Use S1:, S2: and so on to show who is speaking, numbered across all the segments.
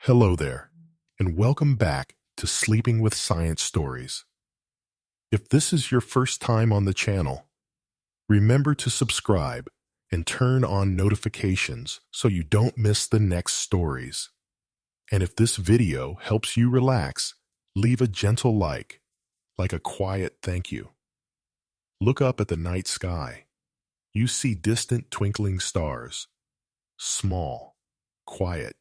S1: Hello there, and welcome back to Sleeping with Science Stories. If this is your first time on the channel, remember to subscribe and turn on notifications so you don't miss the next stories. And if this video helps you relax, leave a gentle like a quiet thank you. Look up at the night sky. You see distant twinkling stars, small, quiet,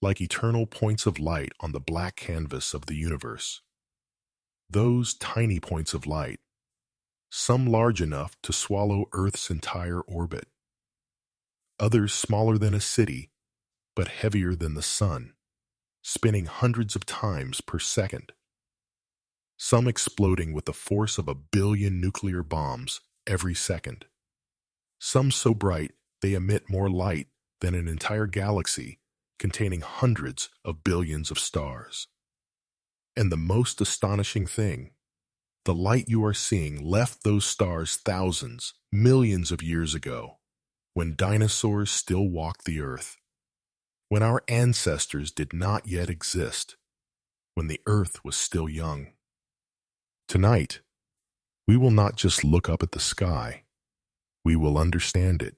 S1: like eternal points of light on the black canvas of the universe. Those tiny points of light, some large enough to swallow Earth's entire orbit, others smaller than a city, but heavier than the sun, spinning hundreds of times per second, some exploding with the force of 1 billion nuclear bombs every second, some so bright they emit more light than an entire galaxy containing hundreds of billions of stars. And the most astonishing thing, the light you are seeing left those stars thousands, millions of years ago, when dinosaurs still walked the earth, when our ancestors did not yet exist, when the earth was still young. Tonight, we will not just look up at the sky, we will understand it.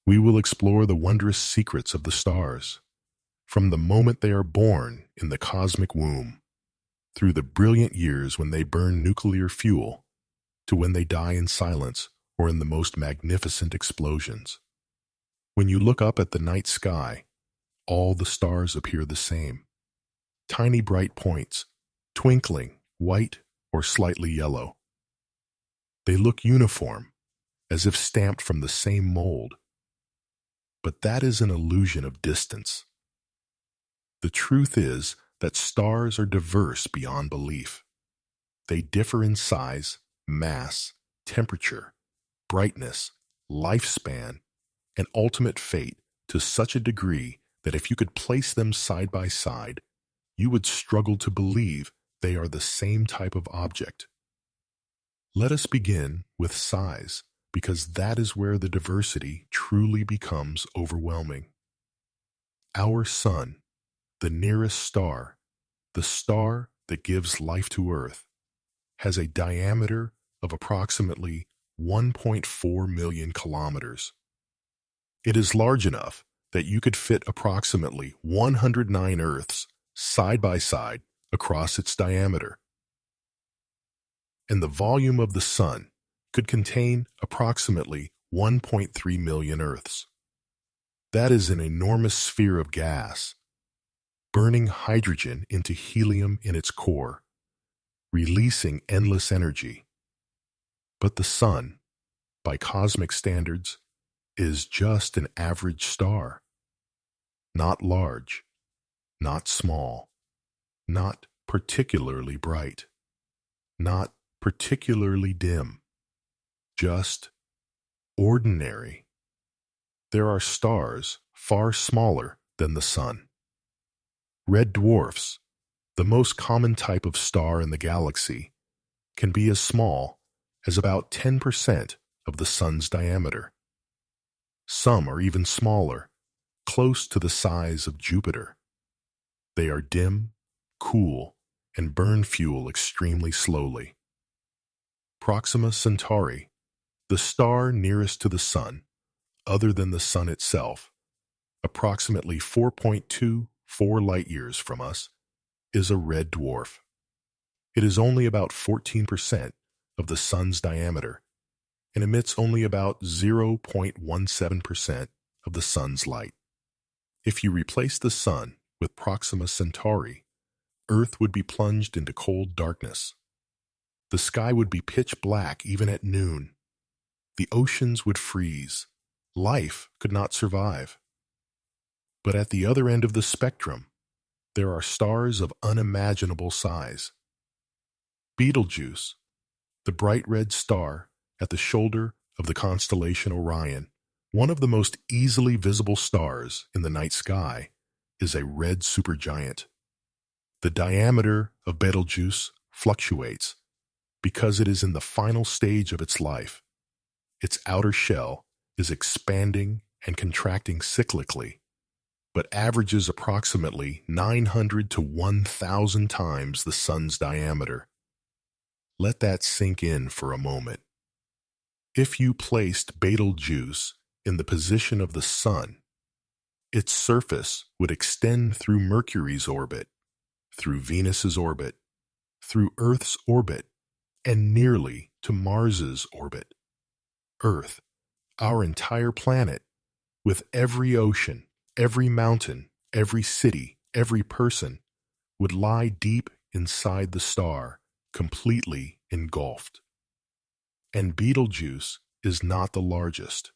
S1: We will explore the wondrous secrets of the stars, from the moment they are born in the cosmic womb, through the brilliant years when they burn nuclear fuel, to when they die in silence or in the most magnificent explosions. When you look up at the night sky, all the stars appear the same. Tiny bright points, twinkling, white or slightly yellow. They look uniform, as if stamped from the same mold. But that is an illusion of distance. The truth is that stars are diverse beyond belief. They differ in size, mass, temperature, brightness, lifespan, and ultimate fate to such a degree that if you could place them side by side, you would struggle to believe they are the same type of object. Let us begin with size, because that is where the diversity truly becomes overwhelming. Our sun, the nearest star, the star that gives life to Earth, has a diameter of approximately 1.4 million kilometers. It is large enough that you could fit approximately 109 Earths side by side across its diameter. And the volume of the sun could contain approximately 1.3 million Earths. That is an enormous sphere of gas, burning hydrogen into helium in its core, releasing endless energy. But the sun, by cosmic standards, is just an average star. Not large, not small, not particularly bright, not particularly dim. Just ordinary. There are stars far smaller than the sun. Red dwarfs, the most common type of star in the galaxy, can be as small as about 10% of the sun's diameter. Some are even smaller, close to the size of Jupiter. They are dim, cool, and burn fuel extremely slowly. Proxima Centauri, the star nearest to the sun, other than the sun itself, approximately 4.24 light-years from us, is a red dwarf. It is only about 14% of the sun's diameter and emits only about 0.17% of the sun's light. If you replace the sun with Proxima Centauri, Earth would be plunged into cold darkness. The sky would be pitch black even at noon. The oceans would freeze. Life could not survive. But at the other end of the spectrum, there are stars of unimaginable size. Betelgeuse, the bright red star at the shoulder of the constellation Orion, one of the most easily visible stars in the night sky, is a red supergiant. The diameter of Betelgeuse fluctuates because it is in the final stage of its life. Its outer shell is expanding and contracting cyclically, but averages approximately 900 to 1,000 times the Sun's diameter. Let that sink in for a moment. If you placed Betelgeuse in the position of the Sun, its surface would extend through Mercury's orbit, through Venus's orbit, through Earth's orbit, and nearly to Mars's orbit. Earth, our entire planet, with every ocean, every mountain, every city, every person, would lie deep inside the star, completely engulfed. And Betelgeuse is not the largest.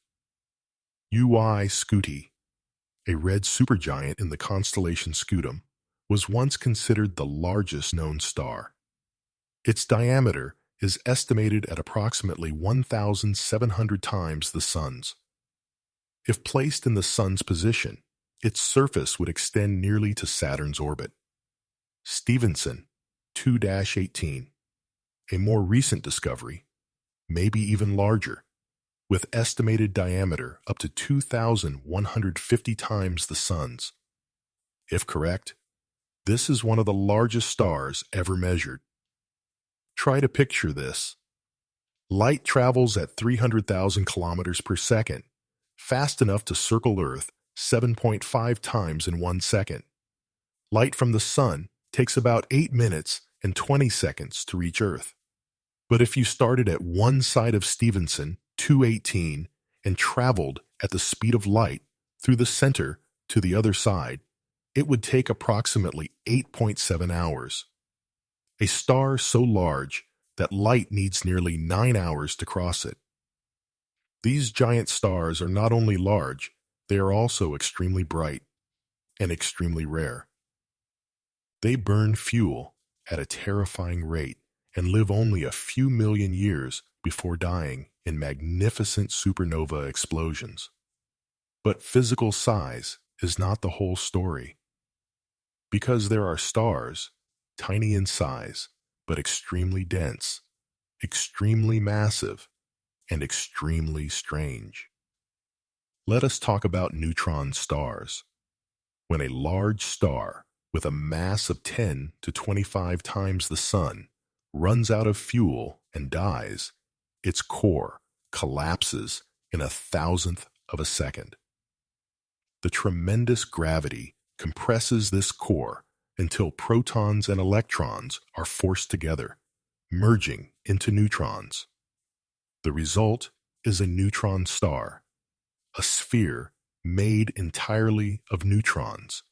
S1: Ui Scuti, a red supergiant in the constellation Scutum, was once considered the largest known star. Its diameter is estimated at approximately 1,700 times the Sun's. If placed in the Sun's position, its surface would extend nearly to Saturn's orbit. Stephenson, 2-18, a more recent discovery, may be even larger, with estimated diameter up to 2,150 times the Sun's. If correct, this is one of the largest stars ever measured. Try to picture this. Light travels at 300,000 kilometers per second, fast enough to circle Earth 7.5 times in 1 second. Light from the Sun takes about 8 minutes and 20 seconds to reach Earth. But if you started at one side of Stephenson, 218, and traveled at the speed of light through the center to the other side, it would take approximately 8.7 hours. A star so large that light needs nearly 9 hours to cross it. These giant stars are not only large, they are also extremely bright and extremely rare. They burn fuel at a terrifying rate and live only a few million years before dying in magnificent supernova explosions. But physical size is not the whole story. Because there are stars, tiny in size, but extremely dense, extremely massive, and extremely strange. Let us talk about neutron stars. When a large star with a mass of 10 to 25 times the Sun runs out of fuel and dies, its core collapses in 1,000th of a second. The tremendous gravity compresses this core until protons and electrons are forced together, merging into neutrons. The result is a neutron star, a sphere made entirely of neutrons,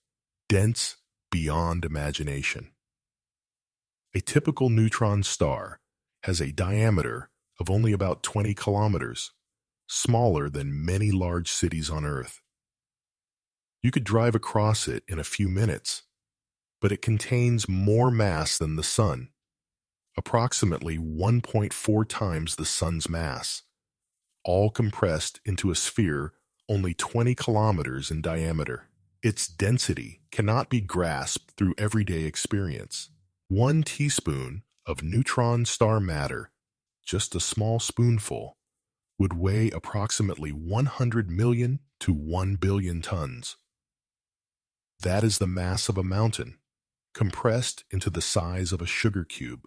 S1: dense beyond imagination. A typical neutron star has a diameter of only about 20 kilometers, smaller than many large cities on Earth. You could drive across it in a few minutes, but it contains more mass than the Sun, approximately 1.4 times the Sun's mass, all compressed into a sphere only 20 kilometers in diameter. Its density cannot be grasped through everyday experience. 1 teaspoon of neutron star matter, just a small spoonful, would weigh approximately 100 million to 1 billion tons. That is the mass of a mountain, compressed into the size of a sugar cube.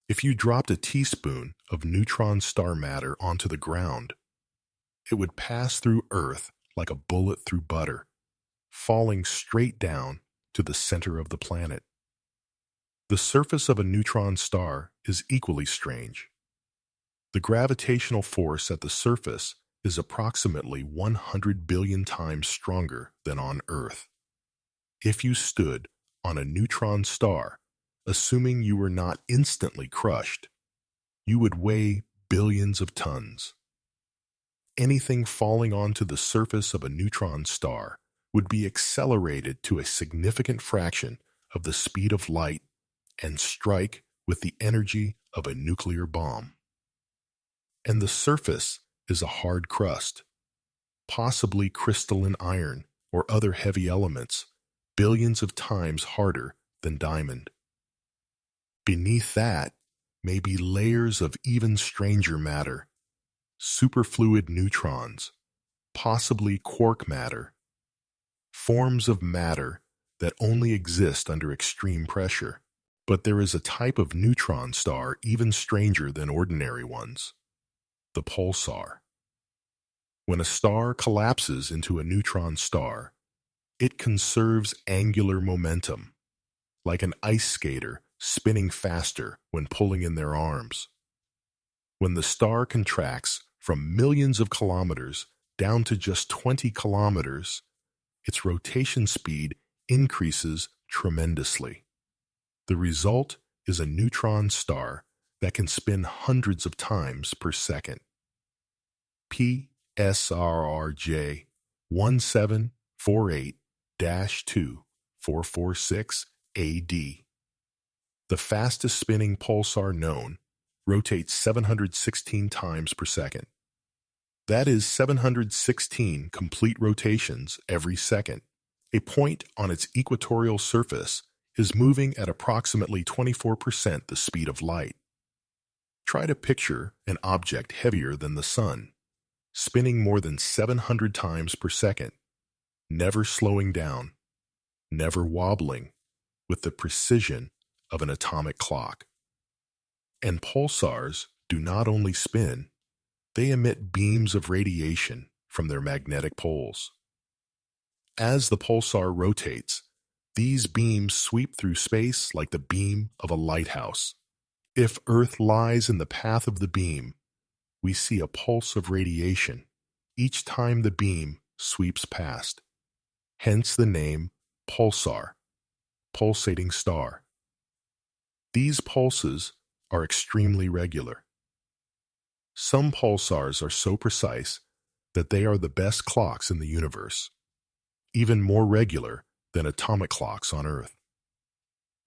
S1: If you dropped a teaspoon of neutron star matter onto the ground, it would pass through Earth like a bullet through butter, falling straight down to the center of the planet. The surface of a neutron star is equally strange. The gravitational force at the surface is approximately 100 billion times stronger than on Earth. If you stood on a neutron star, assuming you were not instantly crushed, you would weigh billions of tons. Anything falling onto the surface of a neutron star would be accelerated to a significant fraction of the speed of light and strike with the energy of a nuclear bomb. And the surface is a hard crust, possibly crystalline iron or other heavy elements, billions of times harder than diamond. Beneath that may be layers of even stranger matter, superfluid neutrons, possibly quark matter. forms of matter that only exist under extreme pressure. But there is a type of neutron star even stranger than ordinary ones, the pulsar. When a star collapses into a neutron star, it conserves angular momentum, like an ice skater spinning faster when pulling in their arms. When the star contracts from millions of kilometers down to just 20 kilometers, its rotation speed increases tremendously. The result is a neutron star that can spin hundreds of times per second. PSRRJ 1748-2446 AD. The fastest spinning pulsar known rotates 716 times per second. That is 716 complete rotations every second. A point on its equatorial surface is moving at approximately 24% the speed of light. Try to picture an object heavier than the sun, spinning more than 700 times per second, never slowing down, never wobbling, with the precision of an atomic clock. And pulsars do not only spin, they emit beams of radiation from their magnetic poles. As the pulsar rotates, these beams sweep through space like the beam of a lighthouse. If Earth lies in the path of the beam, we see a pulse of radiation each time the beam sweeps past. Hence the name pulsar, pulsating star. These pulses are extremely regular. Some pulsars are so precise that they are the best clocks in the universe, even more regular than atomic clocks on Earth.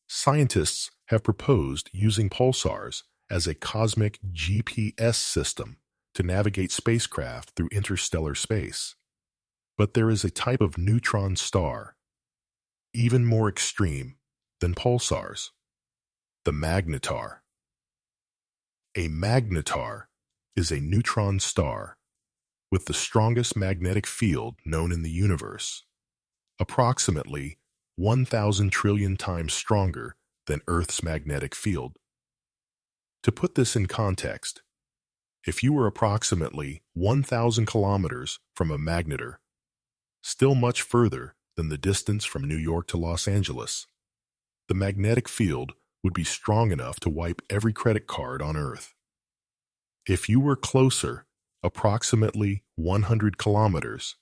S1: Scientists have proposed using pulsars as a cosmic GPS system to navigate spacecraft through interstellar space. But there is a type of neutron star, even more extreme than pulsars, the magnetar. A magnetar is a neutron star with the strongest magnetic field known in the universe, approximately 1,000 trillion times stronger than Earth's magnetic field. To put this in context, if you were approximately 1,000 kilometers from a magnetar, still much further than the distance from New York to Los Angeles, the magnetic field would be strong enough to wipe every credit card on Earth. If you were closer, approximately 100 kilometers,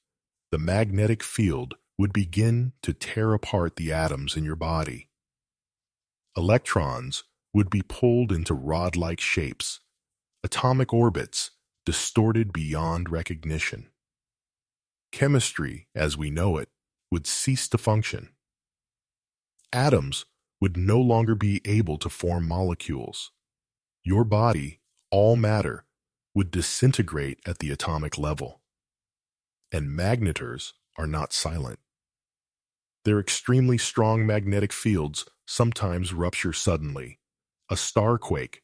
S1: the magnetic field would begin to tear apart the atoms in your body. Electrons would be pulled into rod-like shapes, atomic orbits distorted beyond recognition. Chemistry, as we know it, would cease to function. Atoms would no longer be able to form molecules. Your body, all matter, would disintegrate at the atomic level. And magnetars are not silent. Their extremely strong magnetic fields sometimes rupture suddenly, a starquake,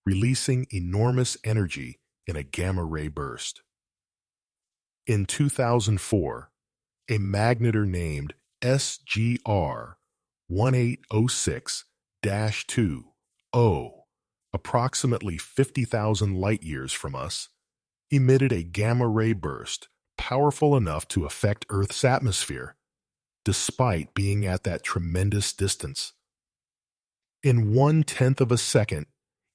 S1: releasing enormous energy in a gamma-ray burst. In 2004, a magnetar named SGR 1806-2O, approximately 50,000 light-years from us, emitted a gamma-ray burst powerful enough to affect Earth's atmosphere, despite being at that tremendous distance. In 1/10 of a second,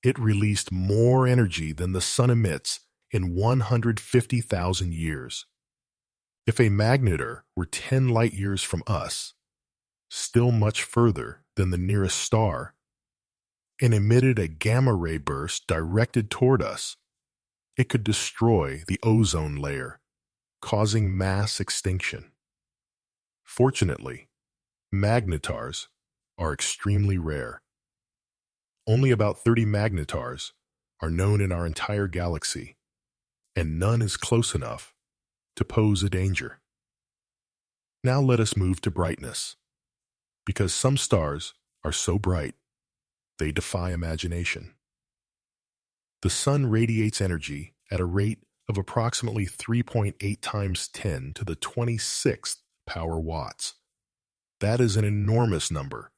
S1: it released more energy than the sun emits in 150,000 years. If a magnetar were 10 light-years from us, still much further than the nearest star, and emitted a gamma-ray burst directed toward us, it could destroy the ozone layer, causing mass extinction. Fortunately, magnetars are extremely rare. Only about 30 magnetars are known in our entire galaxy, and none is close enough to pose a danger. Now let us move to brightness, because some stars are so bright, they defy imagination. The sun radiates energy at a rate of approximately 3.8 times 10 to the 26th power watts. That is an enormous number,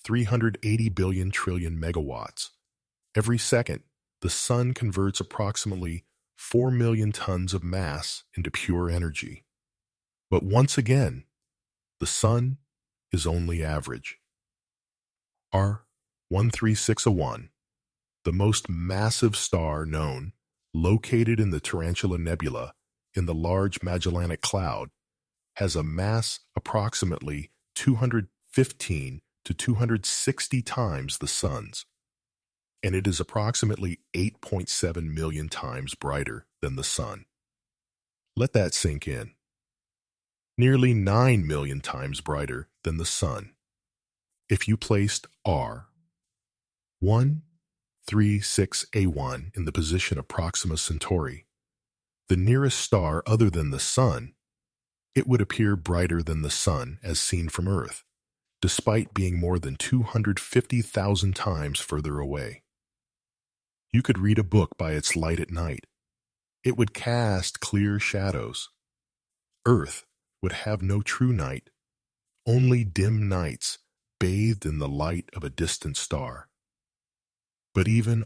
S1: 380 billion trillion megawatts. Every second, the sun converts approximately 4 million tons of mass into pure energy. But once again, the sun is only average. R13601, the most massive star known, located in the Tarantula Nebula in the Large Magellanic Cloud, has a mass approximately 215 to 260 times the sun's, and it is approximately 8.7 million times brighter than the sun. Let that sink in. Nearly 9 million times brighter than the sun. If you placed R136A1 in the position of Proxima Centauri, the nearest star other than the sun, it would appear brighter than the sun as seen from Earth, despite being more than 250,000 times further away. You could read a book by its light at night. It would cast clear shadows. Earth would have no true night, only dim nights bathed in the light of a distant star. But even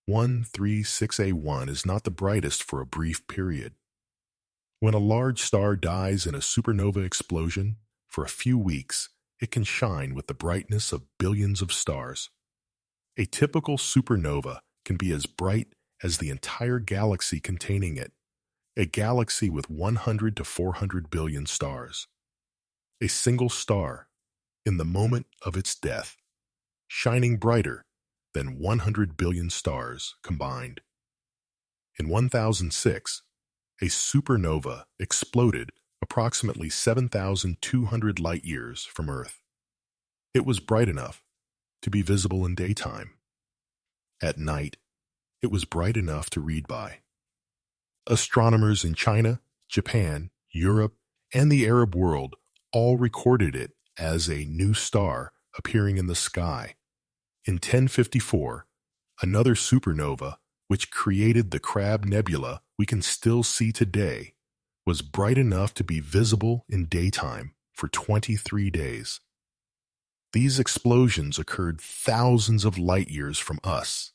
S1: R136A1 is not the brightest for a brief period. When a large star dies in a supernova explosion, for a few weeks, it can shine with the brightness of billions of stars. A typical supernova can be as bright as the entire galaxy containing it, a galaxy with 100 to 400 billion stars. A single star, in the moment of its death, shining brighter than 100 billion stars combined. In 1006, a supernova exploded approximately 7,200 light-years from Earth. It was bright enough to be visible in daytime. At night, it was bright enough to read by. Astronomers in China, Japan, Europe, and the Arab world all recorded it as a new star appearing in the sky. In 1054, another supernova, which created the Crab Nebula we can still see today, was bright enough to be visible in daytime for 23 days. These explosions occurred thousands of light-years from us.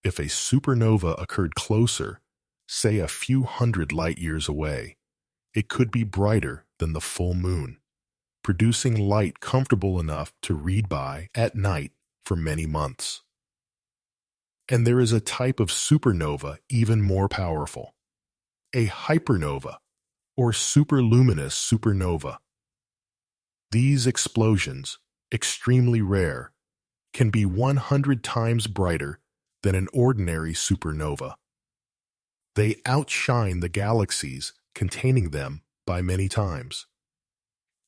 S1: If a supernova occurred closer, say a few hundred light-years away, it could be brighter than the full moon, producing light comfortable enough to read by at night for many months. And there is a type of supernova even more powerful, a hypernova or superluminous supernova. These explosions, extremely rare, can be 100 times brighter than an ordinary supernova. They outshine the galaxies containing them by many times.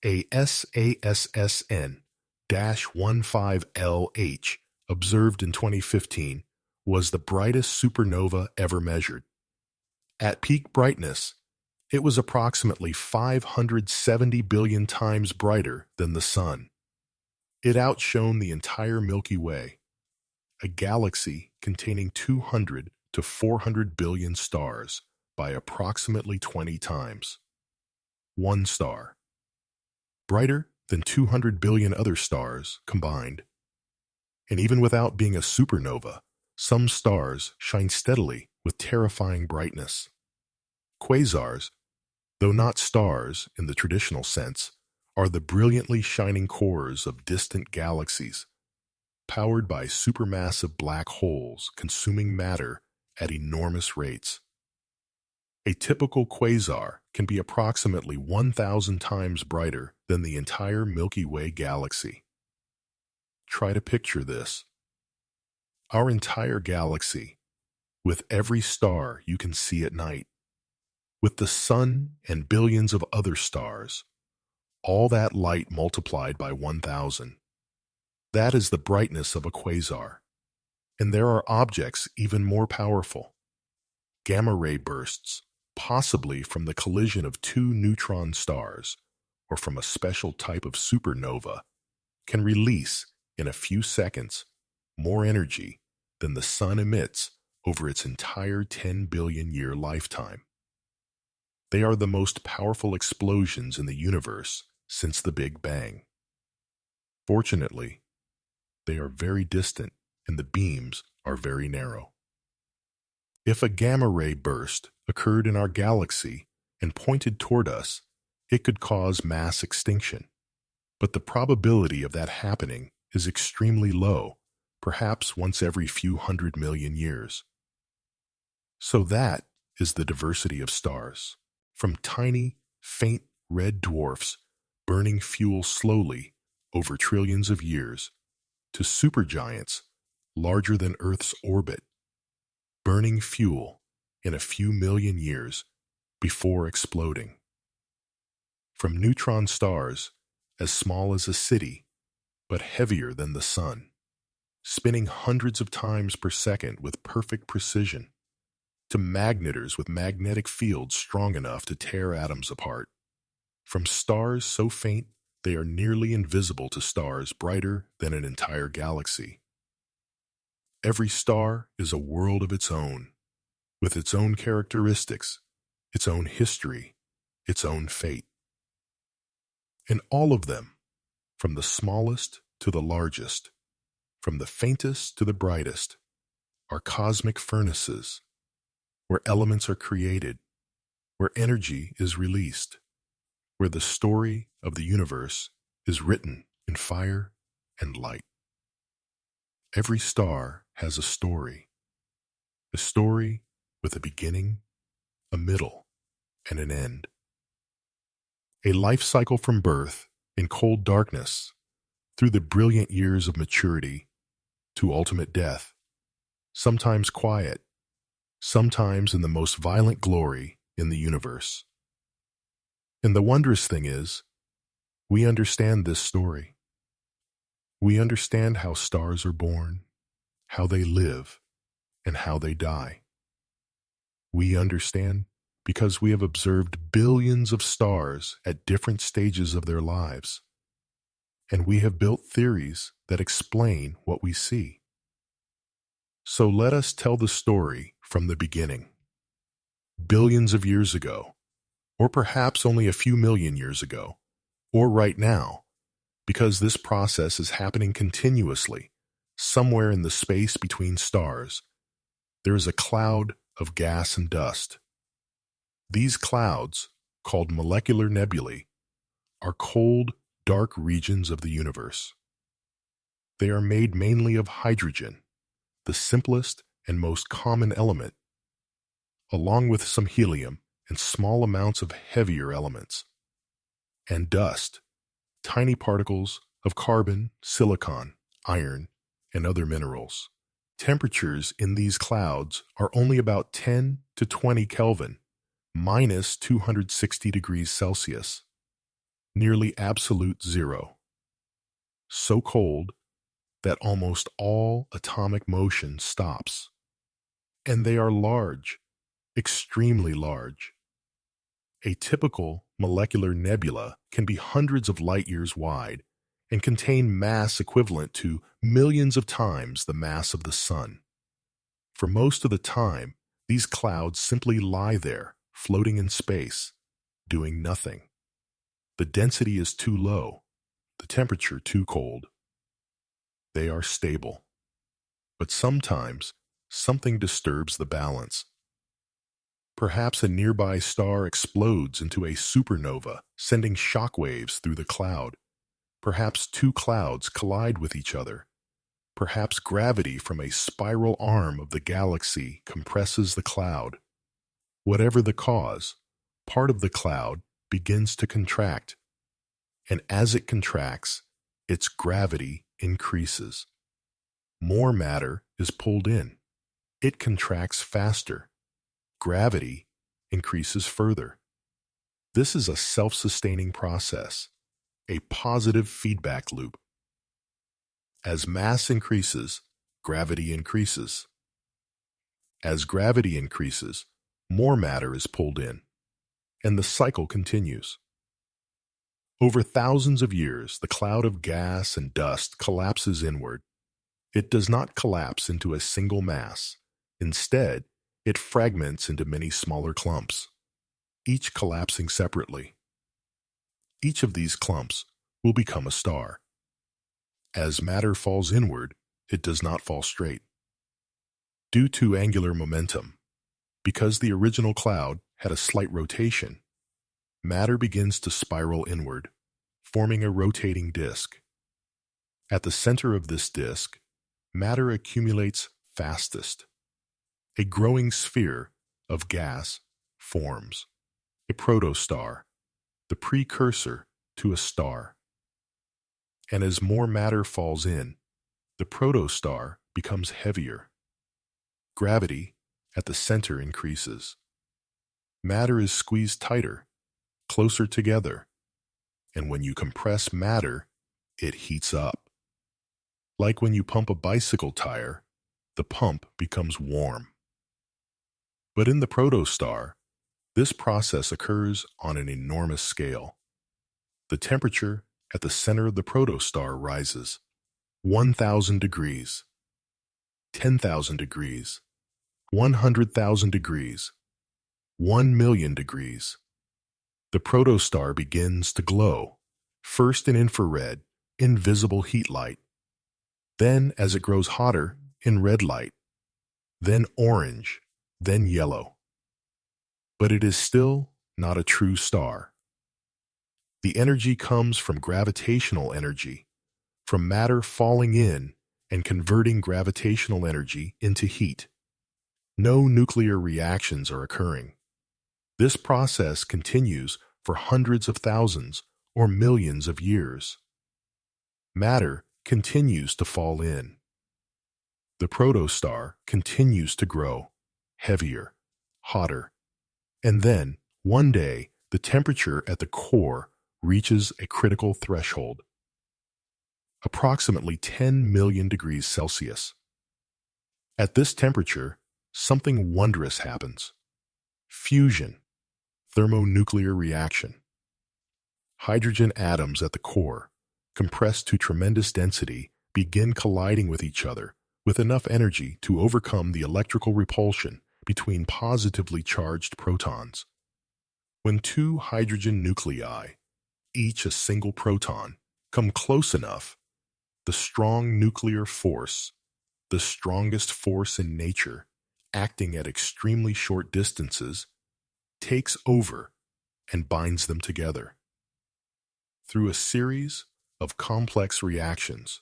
S1: A SASSN-15LH observed in 2015 was the brightest supernova ever measured. At peak brightness, it was approximately 570 billion times brighter than the sun. It outshone the entire Milky Way, a galaxy containing 200 to 400 billion stars, by approximately 20 times. One star. Brighter than 200 billion other stars combined. And even without being a supernova, some stars shine steadily with terrifying brightness. Quasars, though not stars in the traditional sense, are the brilliantly shining cores of distant galaxies, powered by supermassive black holes consuming matter at enormous rates. A typical quasar can be approximately 1,000 times brighter than the entire Milky Way galaxy. Try to picture this. Our entire galaxy, with every star you can see at night, with the sun and billions of other stars, all that light multiplied by 1,000. That is the brightness of a quasar. And there are objects even more powerful. Gamma-ray bursts, possibly from the collision of two neutron stars, or from a special type of supernova, can release, in a few seconds, more energy than the sun emits over its entire 10 billion year lifetime. They are the most powerful explosions in the universe since the Big Bang. Fortunately, they are very distant and the beams are very narrow. If a gamma ray burst occurred in our galaxy and pointed toward us, it could cause mass extinction. But the probability of that happening is extremely low, perhaps once every few 100 million years. So that is the diversity of stars. From tiny, faint red dwarfs burning fuel slowly over trillions of years to supergiants larger than Earth's orbit, burning fuel in a few million years before exploding. From neutron stars as small as a city, but heavier than the sun, spinning hundreds of times per second with perfect precision, to magnetars with magnetic fields strong enough to tear atoms apart. From stars so faint they are nearly invisible to stars brighter than an entire galaxy. Every star is a world of its own, with its own characteristics, its own history, its own fate. And all of them, from the smallest to the largest, from the faintest to the brightest, are cosmic furnaces, where elements are created, where energy is released, where the story of the universe is written in fire and light. Every star has a story with a beginning, a middle, and an end. A life cycle from birth in cold darkness through the brilliant years of maturity to ultimate death, sometimes quiet, sometimes in the most violent glory in the universe. And the wondrous thing is, we understand this story. We understand how stars are born, how they live, and how they die. We understand because we have observed billions of stars at different stages of their lives, and we have built theories that explain what we see. So let us tell the story from the beginning. Billions of years ago, or perhaps only a few million years ago, or right now, because this process is happening continuously, somewhere in the space between stars, there is a cloud of gas and dust. These clouds, called molecular nebulae, are cold, dark regions of the universe. They are made mainly of hydrogen, the simplest and most common element, along with some helium and small amounts of heavier elements, and dust, tiny particles of carbon, silicon, iron, and other minerals. Temperatures in these clouds are only about 10 to 20 Kelvin, minus 260 degrees Celsius, nearly absolute zero. So cold that almost all atomic motion stops. And they are large, extremely large. A typical molecular nebula can be hundreds of light years wide and contain mass equivalent to millions of times the mass of the sun. For most of the time, these clouds simply lie there, floating in space, doing nothing. The density is too low, the temperature too cold. They are stable. But sometimes, something disturbs the balance. Perhaps a nearby star explodes into a supernova, sending shock waves through the cloud. Perhaps two clouds collide with each other. Perhaps gravity from a spiral arm of the galaxy compresses the cloud. Whatever the cause, part of the cloud begins to contract. And as it contracts, its gravity increases. More matter is pulled in. It contracts faster. Gravity increases further. This is a self-sustaining process, a positive feedback loop. As mass increases, gravity increases. As gravity increases, more matter is pulled in, and the cycle continues. Over thousands of years, the cloud of gas and dust collapses inward. It does not collapse into a single mass. Instead, it fragments into many smaller clumps. each collapsing separately. Each of these clumps will become a star. As matter falls inward, it does not fall straight. Due to angular momentum, because the original cloud had a slight rotation, matter begins to spiral inward, forming a rotating disk. At the center of this disk, matter accumulates fastest. A growing sphere of gas forms, a protostar, the precursor to a star. And as more matter falls in, the protostar becomes heavier. Gravity at the center increases. Matter is squeezed tighter, closer together, and when you compress matter, it heats up. Like when you pump a bicycle tire, the pump becomes warm. But in the protostar, this process occurs on an enormous scale. The temperature at the center of the protostar rises 1,000 degrees, 10,000 degrees, 100,000 degrees, 1,000,000 degrees. The protostar begins to glow, first in infrared, invisible heat light. Then, as it grows hotter, in red light. Then orange, then yellow. But it is still not a true star. The energy comes from gravitational energy, from matter falling in and converting gravitational energy into heat. No nuclear reactions are occurring. This process continues for hundreds of thousands or millions of years. Matter continues to fall in. The protostar continues to grow, heavier, hotter, and then, one day, the temperature at the core reaches a critical threshold, approximately 10 million degrees Celsius. At this temperature, something wondrous happens. Fusion, thermonuclear reaction. Hydrogen atoms at the core, compressed to tremendous density, begin colliding with each other with enough energy to overcome the electrical repulsion between positively charged protons. When two hydrogen nuclei, each a single proton, come close enough, the strong nuclear force, the strongest force in nature, acting at extremely short distances, takes over and binds them together. Through a series of complex reactions,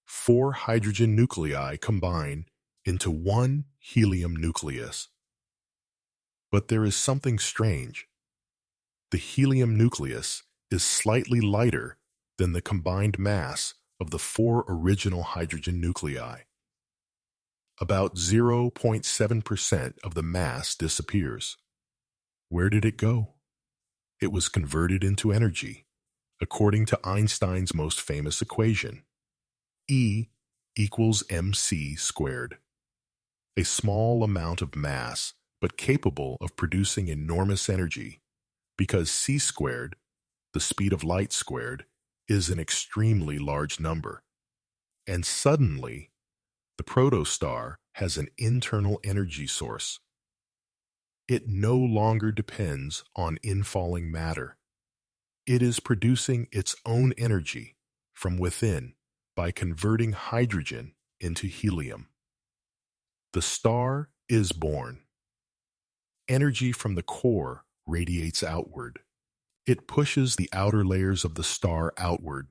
S1: 4 hydrogen nuclei combine into one helium nucleus. But there is something strange. The helium nucleus is slightly lighter than the combined mass of the 4 original hydrogen nuclei. About 0.7% of the mass disappears. Where did it go? It was converted into energy, according to Einstein's most famous equation, E equals mc squared. A small amount of mass, but capable of producing enormous energy, because c squared, the speed of light squared, is an extremely large number. And suddenly, the protostar has an internal energy source. It no longer depends on infalling matter. It is producing its own energy from within by converting hydrogen into helium. The star is born. Energy from the core radiates outward. It pushes the outer layers of the star outward,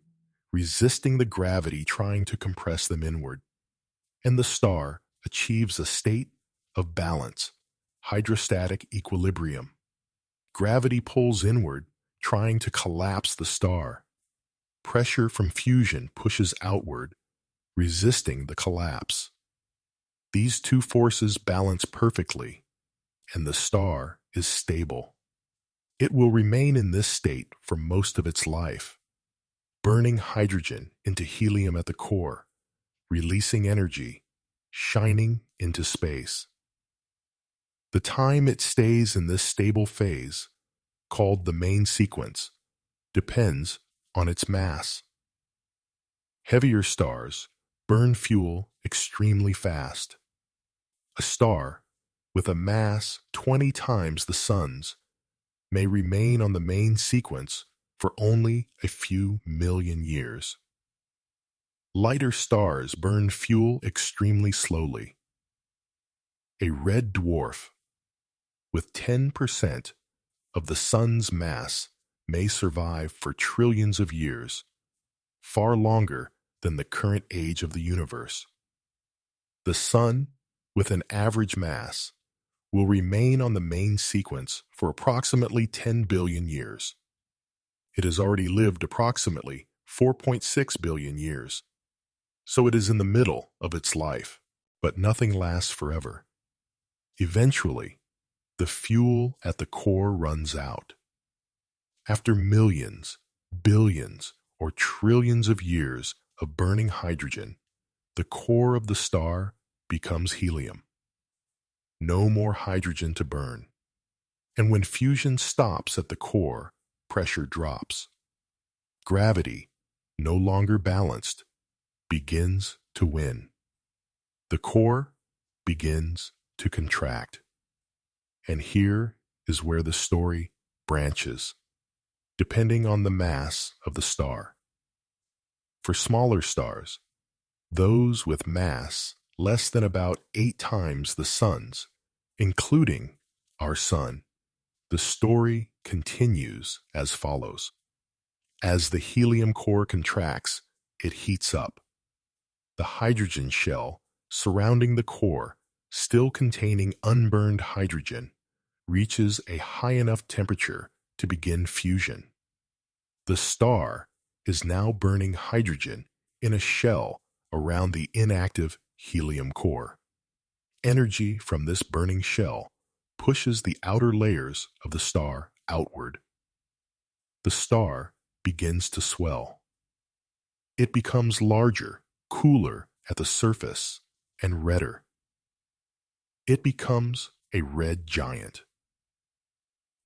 S1: resisting the gravity trying to compress them inward. And the star achieves a state of balance, hydrostatic equilibrium. Gravity pulls inward, trying to collapse the star. Pressure from fusion pushes outward, resisting the collapse. These two forces balance perfectly, and the star is stable. It will remain in this state for most of its life, burning hydrogen into helium at the core, releasing energy, shining into space. The time it stays in this stable phase, called the main sequence, depends on its mass. Heavier stars burn fuel extremely fast. A star with a mass 20 times the sun's may remain on the main sequence for only a few million years. Lighter stars burn fuel extremely slowly. A red dwarf with 10% of the sun's mass may survive for trillions of years, far longer than the current age of the universe. The sun, with an average mass, will remain on the main sequence for approximately 10 billion years. It has already lived approximately 4.6 billion years, so it is in the middle of its life, but nothing lasts forever. Eventually, the fuel at the core runs out. After millions, billions, or trillions of years of burning hydrogen, the core of the star becomes helium. No more hydrogen to burn. And when fusion stops at the core, pressure drops. Gravity, no longer balanced, begins to win. The core begins to contract. And here is where the story branches, depending on the mass of the star. For smaller stars, those with mass less than about 8 times the sun's, including our sun, the story continues as follows. As the helium core contracts, it heats up. The hydrogen shell surrounding the core, still containing unburned hydrogen, reaches a high enough temperature to begin fusion. The star is now burning hydrogen in a shell around the inactive helium core. Energy from this burning shell pushes the outer layers of the star outward. The star begins to swell. It becomes larger, cooler at the surface, and redder. It becomes a red giant.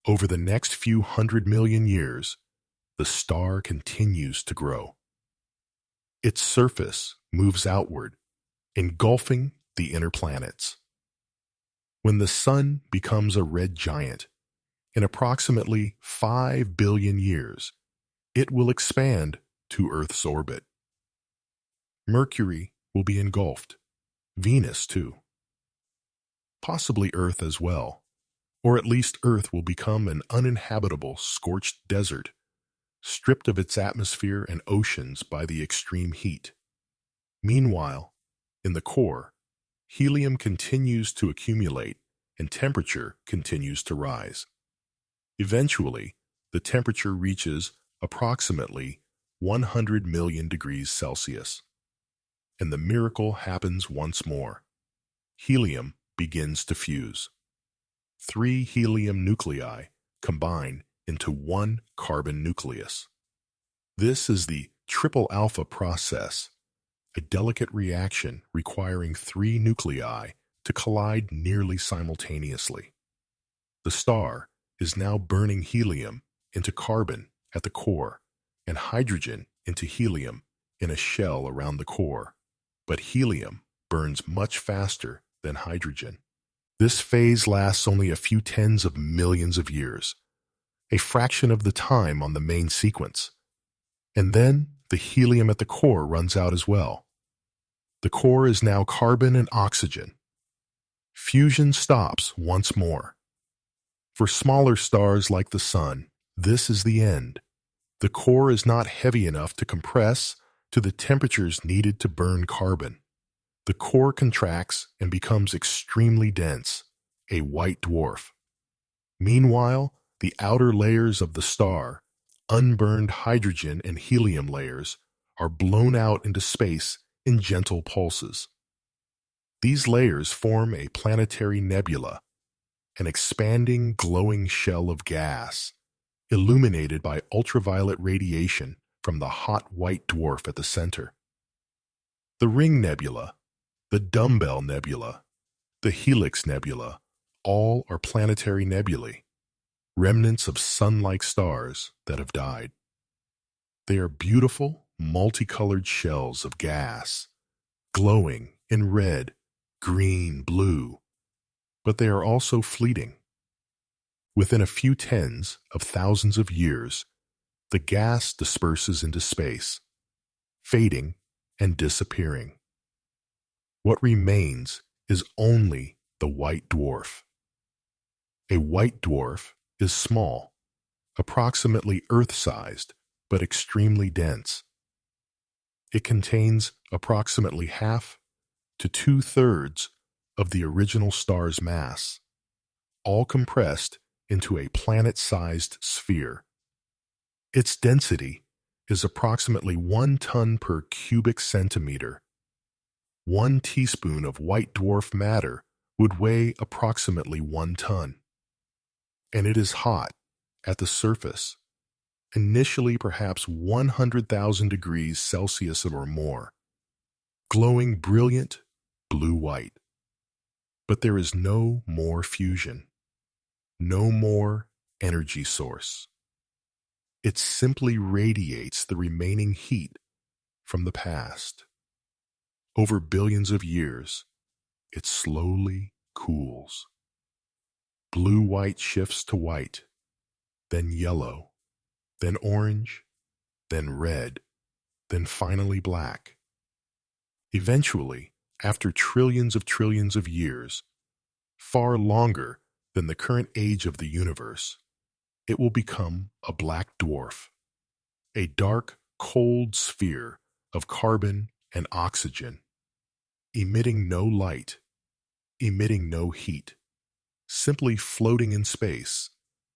S1: Over the next few 100 million years, the star continues to grow. Its surface moves outward, engulfing the inner planets. When the sun becomes a red giant, in approximately 5 billion years, it will expand to Earth's orbit. Mercury will be engulfed, Venus too. Possibly Earth as well, or at least Earth will become an uninhabitable scorched desert, stripped of its atmosphere and oceans by the extreme heat. Meanwhile, in the core, helium continues to accumulate and temperature continues to rise. Eventually, the temperature reaches approximately 100 million degrees Celsius. And the miracle happens once more. Helium begins to fuse. 3 helium nuclei combine into 1 carbon nucleus. This is the triple alpha process, a delicate reaction requiring 3 nuclei to collide nearly simultaneously. The star is now burning helium into carbon at the core and hydrogen into helium in a shell around the core. But helium burns much faster than hydrogen. This phase lasts only a few tens of millions of years, a fraction of the time on the main sequence. And then the helium at the core runs out as well. The core is now carbon and oxygen. Fusion stops once more. For smaller stars like the sun, this is the end. The core is not heavy enough to compress to the temperatures needed to burn carbon. The core contracts and becomes extremely dense, a white dwarf. Meanwhile, the outer layers of the star, unburned hydrogen and helium layers, are blown out into space in gentle pulses. These layers form a planetary nebula, an expanding, glowing shell of gas, illuminated by ultraviolet radiation from the hot white dwarf at the center. The Ring Nebula, the Dumbbell Nebula, the Helix Nebula, all are planetary nebulae, remnants of sun-like stars that have died. They are beautiful, multicolored shells of gas, glowing in red, green, blue, but they are also fleeting. Within a few tens of thousands of years, the gas disperses into space, fading and disappearing. What remains is only the white dwarf. A white dwarf is small, approximately Earth-sized, but extremely dense. It contains approximately half to two-thirds of the original star's mass, all compressed into a planet-sized sphere. Its density is approximately 1 ton per cubic centimeter. 1 teaspoon of white dwarf matter would weigh approximately 1 ton. And it is hot at the surface, initially perhaps 100,000 degrees Celsius or more, glowing brilliant blue-white. But there is no more fusion, no more energy source. It simply radiates the remaining heat from the past. Over billions of years, it slowly cools. Blue-white shifts to white, then yellow, then orange, then red, then finally black. Eventually, after trillions of years, far longer than the current age of the universe, it will become a black dwarf, a dark, cold sphere of carbon and oxygen, emitting no light, emitting no heat, simply floating in space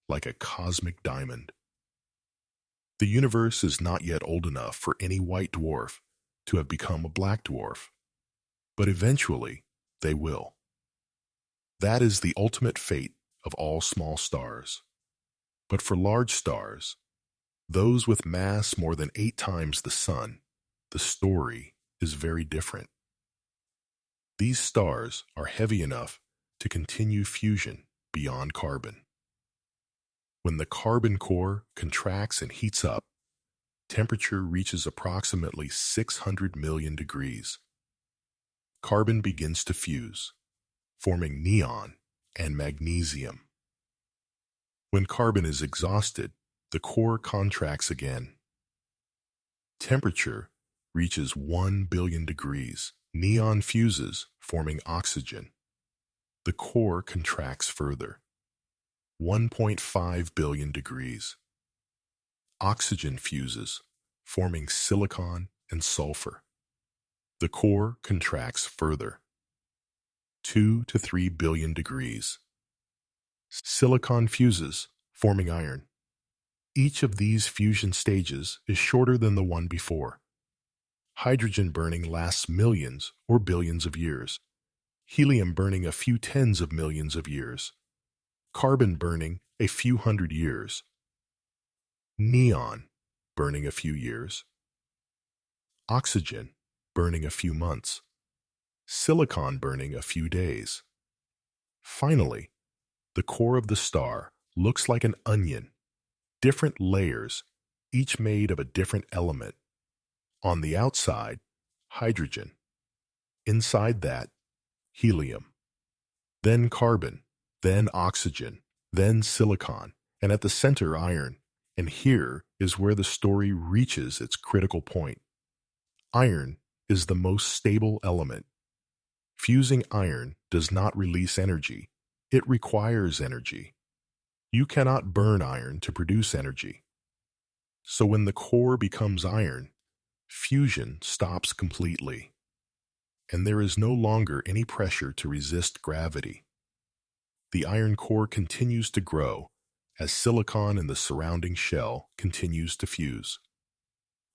S1: like a cosmic diamond. The universe is not yet old enough for any white dwarf to have become a black dwarf, but eventually they will. That is the ultimate fate of all small stars. But for large stars, those with mass more than 8 times the Sun, the story is very different. These stars are heavy enough to continue fusion beyond carbon. When the carbon core contracts and heats up, temperature reaches approximately 600 million degrees. Carbon begins to fuse, forming neon and magnesium. When carbon is exhausted, the core contracts again. Temperature reaches 1 billion degrees. Neon fuses, forming oxygen. The core contracts further. 1.5 billion degrees. Oxygen fuses, forming silicon and sulfur. The core contracts further. 2 to 3 billion degrees. Silicon fuses, forming iron. Each of these fusion stages is shorter than the one before. Hydrogen burning lasts millions or billions of years. Helium burning a few tens of millions of years. Carbon burning a few hundred years. Neon burning a few years. Oxygen burning a few months. Silicon burning a few days. Finally, the core of the star looks like an onion, different layers, each made of a different element. On the outside, hydrogen. Inside that, helium. Then carbon, then oxygen, then silicon, and at the center, iron. And here is where the story reaches its critical point. Iron is the most stable element. Fusing iron does not release energy. It requires energy. You cannot burn iron to produce energy. So when the core becomes iron, fusion stops completely, and there is no longer any pressure to resist gravity. The iron core continues to grow as silicon in the surrounding shell continues to fuse.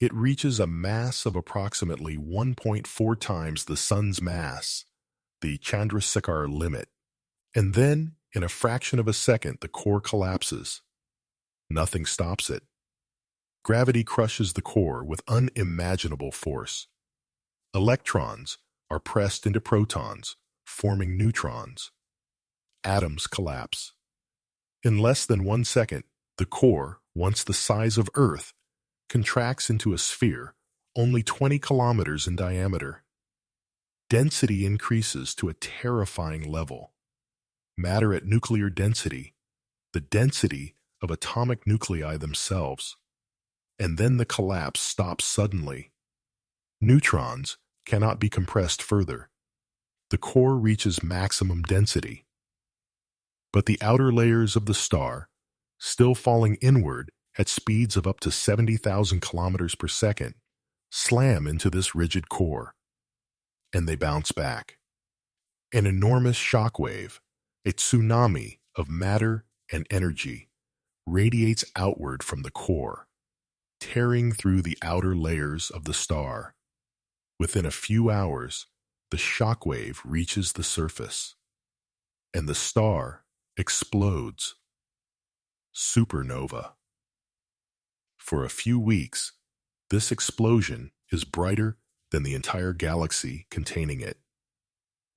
S1: It reaches a mass of approximately 1.4 times the Sun's mass, the Chandrasekhar limit, and then, in a fraction of a second, the core collapses. Nothing stops it. Gravity crushes the core with unimaginable force. Electrons are pressed into protons, forming neutrons. Atoms collapse. In less than 1 second, the core, once the size of Earth, contracts into a sphere only 20 kilometers in diameter. Density increases to a terrifying level. Matter at nuclear density, the density of atomic nuclei themselves. And then the collapse stops suddenly. Neutrons cannot be compressed further. The core reaches maximum density. But the outer layers of the star, still falling inward at speeds of up to 70,000 kilometers per second, slam into this rigid core. And they bounce back. An enormous shock wave, a tsunami of matter and energy, radiates outward from the core, tearing through the outer layers of the star. Within a few hours, the shock wave reaches the surface, and the star explodes. Supernova. For a few weeks, this explosion is brighter than the entire galaxy containing it.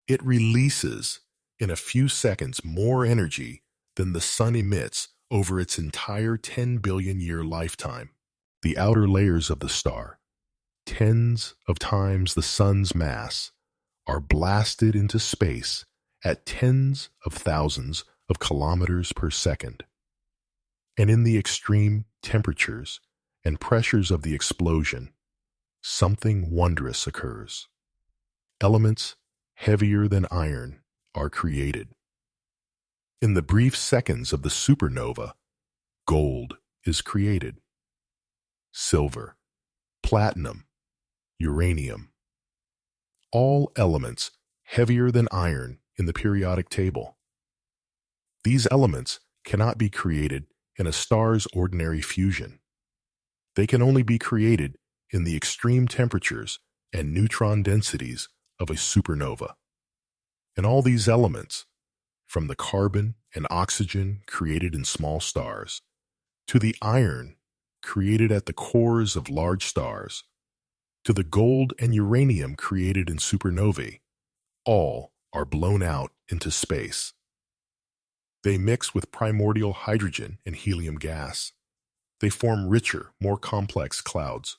S1: It releases, in a few seconds, more energy than the sun emits over its entire 10 billion year lifetime. The outer layers of the star, tens of times the sun's mass, are blasted into space at tens of thousands of kilometers per second. And in the extreme temperatures and pressures of the explosion, something wondrous occurs. Elements heavier than iron are created. In the brief seconds of the supernova, gold is created. Silver, platinum, uranium. All elements heavier than iron in the periodic table. These elements cannot be created in a star's ordinary fusion. They can only be created in the extreme temperatures and neutron densities of a supernova. And all these elements, from the carbon and oxygen created in small stars, to the iron created at the cores of large stars, to the gold and uranium created in supernovae, all are blown out into space. They mix with primordial hydrogen and helium gas. They form richer, more complex clouds.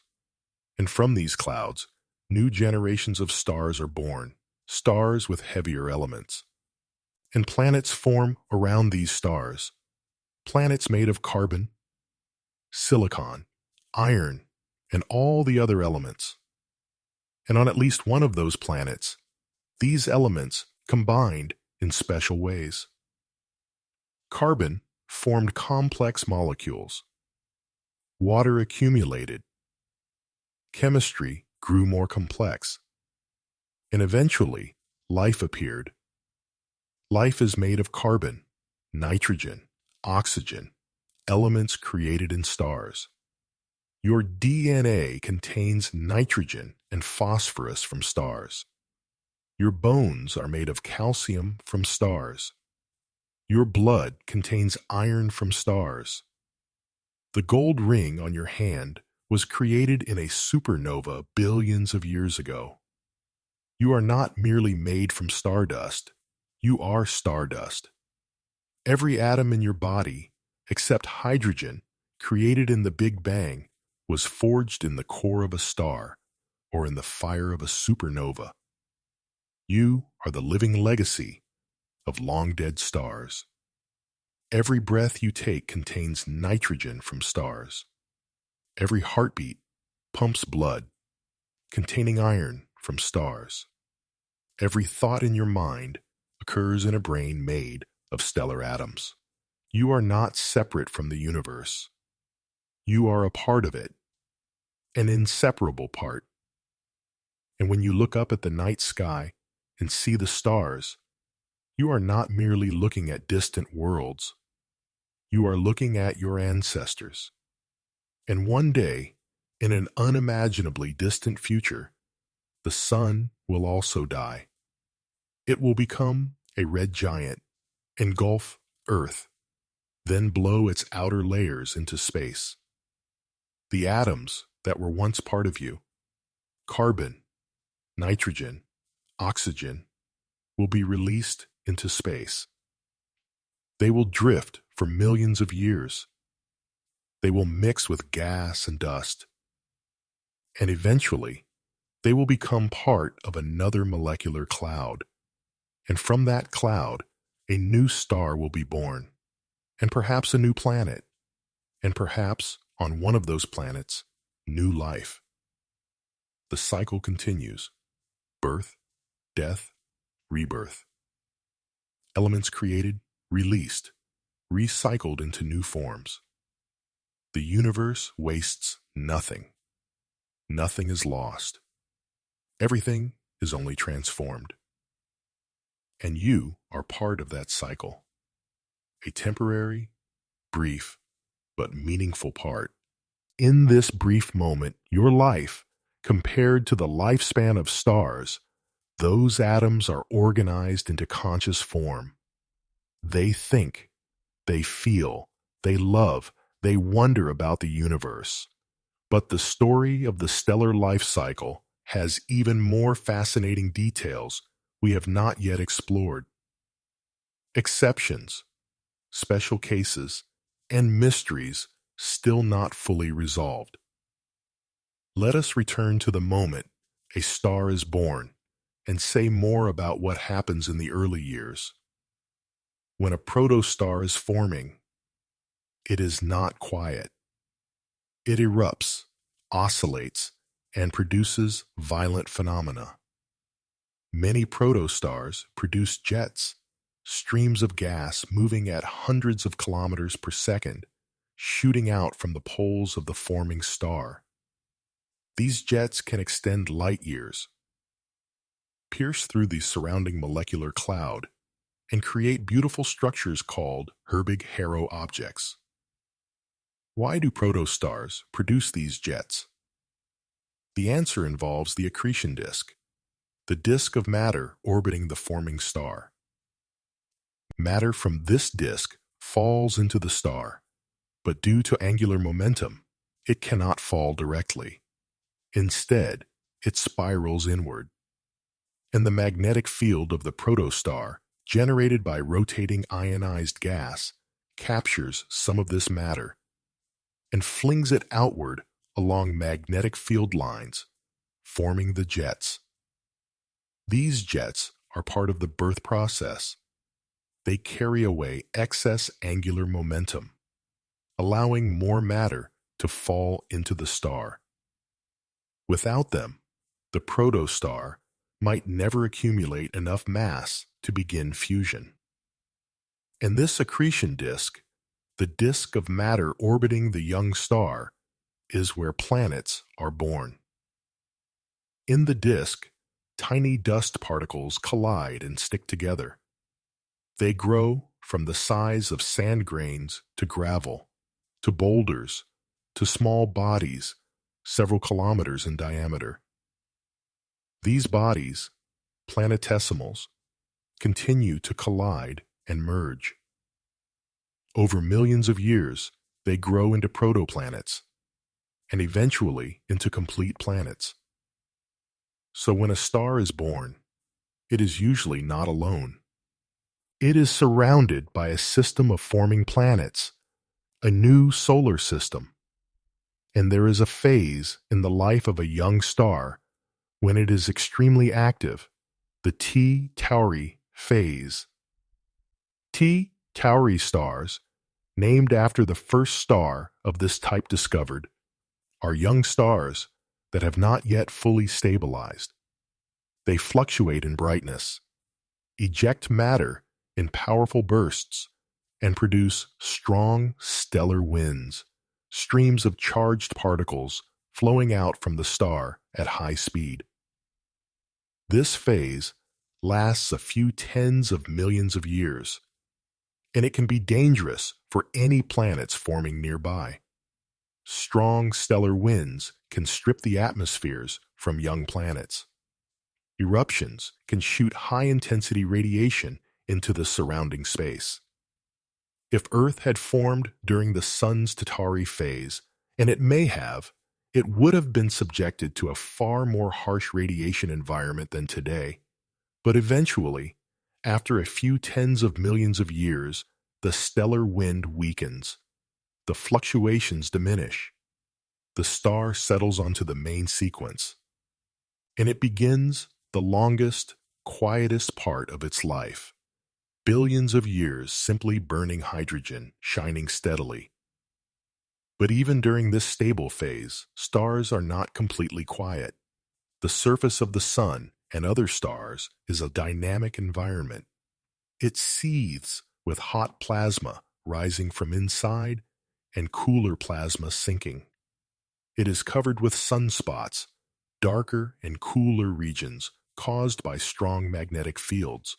S1: And from these clouds, new generations of stars are born, stars with heavier elements. And planets form around these stars, planets made of carbon, silicon, iron, and all the other elements. And on at least one of those planets, these elements combined in special ways. Carbon formed complex molecules. Water accumulated. Chemistry grew more complex. And eventually, life appeared. Life is made of carbon, nitrogen, oxygen, elements created in stars. Your DNA contains nitrogen and phosphorus from stars. Your bones are made of calcium from stars. Your blood contains iron from stars. The gold ring on your hand was created in a supernova billions of years ago. You are not merely made from stardust. You are stardust. Every atom in your body, except hydrogen, created in the Big Bang, was forged in the core of a star or in the fire of a supernova. You are the living legacy of long-dead stars. Every breath you take contains nitrogen from stars. Every heartbeat pumps blood, containing iron from stars. Every thought in your mind occurs in a brain made of stellar atoms. You are not separate from the universe. You are a part of it, an inseparable part. And when you look up at the night sky and see the stars, you are not merely looking at distant worlds. You are looking at your ancestors. And one day, in an unimaginably distant future, the sun will also die. It will become a red giant, engulf Earth, then blow its outer layers into space. The atoms that were once part of you, carbon, nitrogen, oxygen, will be released into space. They will drift for millions of years. They will mix with gas and dust. And eventually, they will become part of another molecular cloud. And from that cloud, a new star will be born. and perhaps a new planet, and perhaps on one of those planets, new life. The cycle continues: birth, death, rebirth. Elements created, released, recycled into new forms. The universe wastes nothing. Nothing is lost. Everything is only transformed. And you are part of that cycle. A temporary, brief, but meaningful part. In this brief moment, your life, compared to the lifespan of stars, those atoms are organized into conscious form. They think, they feel, they love, they wonder about the universe. But the story of the stellar life cycle has even more fascinating details we have not yet explored. Exceptions, special cases, and mysteries still not fully resolved. Let us return to the moment a star is born and say more about what happens in the early years. When a protostar is forming, it is not quiet. It erupts, oscillates, and produces violent phenomena. Many protostars produce jets, streams of gas moving at hundreds of kilometers per second, shooting out from the poles of the forming star. These jets can extend light years, pierce through the surrounding molecular cloud, and create beautiful structures called Herbig-Haro objects. Why do protostars produce these jets? The answer involves the accretion disk, the disk of matter orbiting the forming star. Matter from this disk falls into the star, but due to angular momentum, it cannot fall directly. Instead, it spirals inward. And the magnetic field of the protostar, generated by rotating ionized gas, captures some of this matter and flings it outward along magnetic field lines, forming the jets. These jets are part of the birth process. They carry away excess angular momentum, allowing more matter to fall into the star. Without them, the protostar might never accumulate enough mass to begin fusion. And this accretion disk, the disk of matter orbiting the young star, is where planets are born. In the disk, tiny dust particles collide and stick together. They grow from the size of sand grains to gravel, to boulders, to small bodies several kilometers in diameter. These bodies, planetesimals, continue to collide and merge. Over millions of years, they grow into protoplanets, and eventually into complete planets. So when a star is born, it is usually not alone. It is surrounded by a system of forming planets, a new solar system. And there is a phase in the life of a young star when it is extremely active, the T Tauri phase. T Tauri stars, named after the first star of this type discovered, are young stars that have not yet fully stabilized. They fluctuate in brightness, eject matter in powerful bursts, and produce strong stellar winds, streams of charged particles flowing out from the star at high speed. This phase lasts a few tens of millions of years, and it can be dangerous for any planets forming nearby. Strong stellar winds can strip the atmospheres from young planets. Eruptions can shoot high-intensity radiation into the surrounding space. If Earth had formed during the Sun's Tauri phase, and it may have, it would have been subjected to a far more harsh radiation environment than today. But eventually, after a few tens of millions of years, the stellar wind weakens. The fluctuations diminish. The star settles onto the main sequence, and it begins the longest, quietest part of its life, billions of years simply burning hydrogen, shining steadily. But even during this stable phase, stars are not completely quiet. The surface of the sun and other stars is a dynamic environment. It seethes with hot plasma rising from inside and cooler plasma sinking. It is covered with sunspots, darker and cooler regions caused by strong magnetic fields.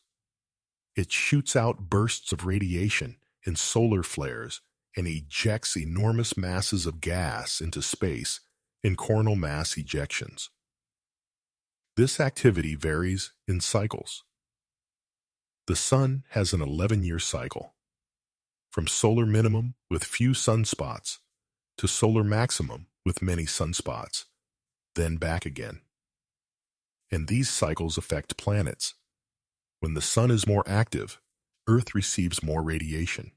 S1: It shoots out bursts of radiation in solar flares and ejects enormous masses of gas into space in coronal mass ejections. This activity varies in cycles. The Sun has an 11-year cycle, from solar minimum with few sunspots to solar maximum with many sunspots, then back again. And these cycles affect planets. When the Sun is more active, Earth receives more radiation.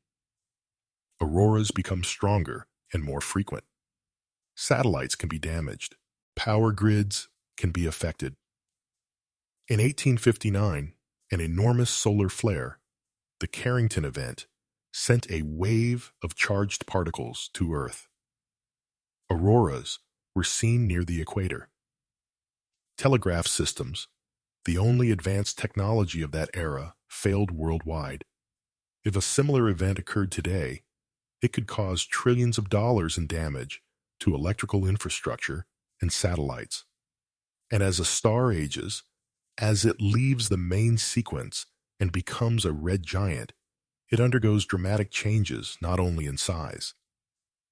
S1: Auroras become stronger and more frequent. Satellites can be damaged. Power grids can be affected. In 1859, an enormous solar flare, the Carrington event, sent a wave of charged particles to Earth. Auroras were seen near the equator. Telegraph systems, the only advanced technology of that era, failed worldwide. If a similar event occurred today, it could cause trillions of dollars in damage to electrical infrastructure and satellites. And as a star ages, as it leaves the main sequence and becomes a red giant, it undergoes dramatic changes not only in size.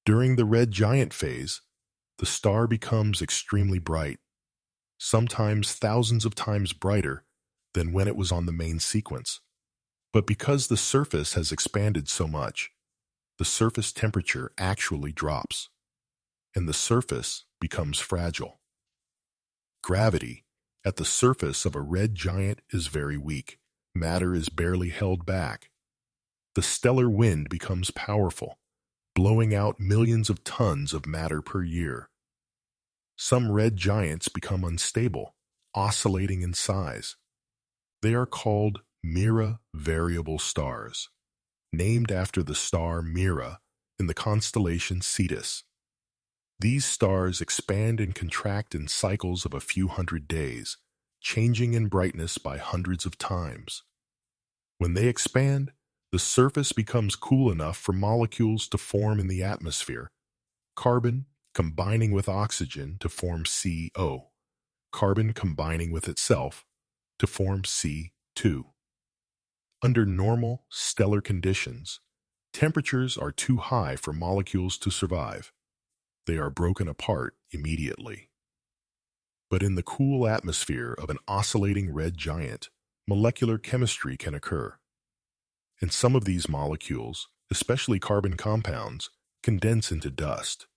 S1: During the red giant phase, the star becomes extremely bright, sometimes thousands of times brighter than when it was on the main sequence. But because the surface has expanded so much, the surface temperature actually drops, and the surface becomes fragile. Gravity at the surface of a red giant is very weak. Matter is barely held back. The stellar wind becomes powerful, blowing out millions of tons of matter per year. Some red giants become unstable, oscillating in size. They are called Mira variable stars, named after the star Mira in the constellation Cetus. These stars expand and contract in cycles of a few hundred days, changing in brightness by hundreds of times. When they expand, the surface becomes cool enough for molecules to form in the atmosphere, carbon combining with oxygen to form CO, carbon combining with itself to form C2. Under normal stellar conditions, temperatures are too high for molecules to survive. They are broken apart immediately. But in the cool atmosphere of an oscillating red giant, molecular chemistry can occur. And some of these molecules, especially carbon compounds, condense into dust.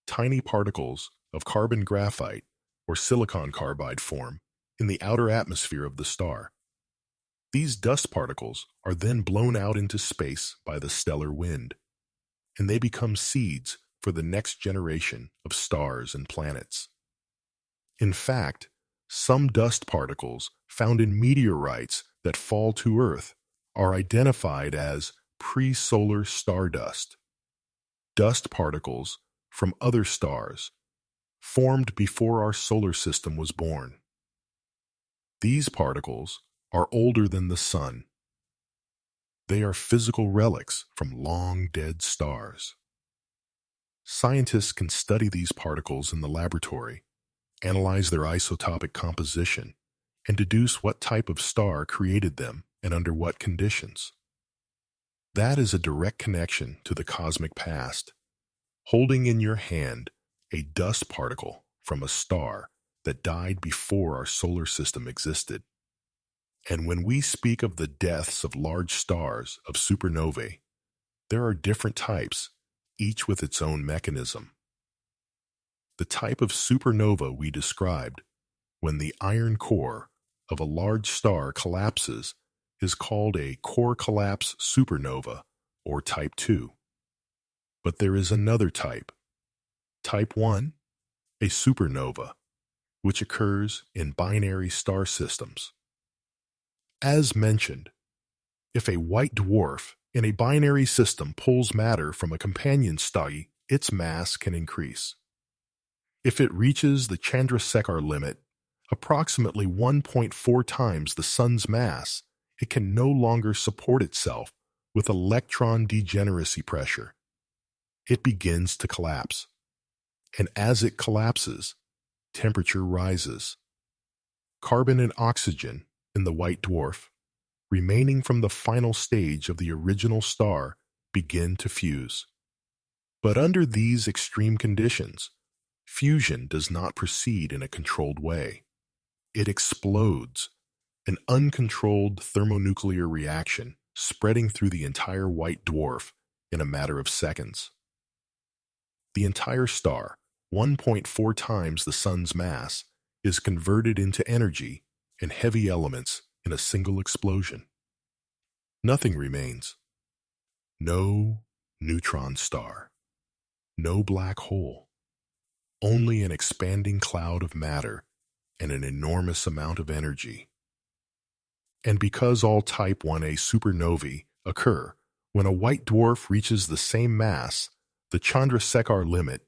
S1: Tiny particles of carbon graphite or silicon carbide form in the outer atmosphere of the star. These dust particles are then blown out into space by the stellar wind, and they become seeds for the next generation of stars and planets. In fact, some dust particles found in meteorites that fall to Earth are identified as pre-solar stardust, dust particles from other stars formed before our solar system was born. These particles are older than the Sun. They are physical relics from long-dead stars. Scientists can study these particles in the laboratory, analyze their isotopic composition, and deduce what type of star created them and under what conditions. That is a direct connection to the cosmic past, holding in your hand a dust particle from a star that died before our solar system existed. And when we speak of the deaths of large stars, of supernovae, there are different types, each with its own mechanism. The type of supernova we described, when the iron core of a large star collapses, is called a core collapse supernova, or type 2. But there is another type, type 1, a supernova, which occurs in binary star systems. As mentioned, If a white dwarf in a binary system pulls matter from a companion star, its mass can increase. If it reaches the Chandrasekhar limit, approximately 1.4 times the Sun's mass, it can no longer support itself with electron degeneracy pressure. It begins to collapse. And as it collapses, temperature rises. Carbon and oxygen in the white dwarf, remaining from the final stage of the original star, begin to fuse. But under these extreme conditions, fusion does not proceed in a controlled way. It explodes, an uncontrolled thermonuclear reaction spreading through the entire white dwarf in a matter of seconds. The entire star, 1.4 times the Sun's mass, is converted into energy and heavy elements in a single explosion. Nothing remains. No neutron star. No black hole. Only an expanding cloud of matter and an enormous amount of energy. And because all type 1a supernovae occur when a white dwarf reaches the same mass, the Chandrasekhar limit,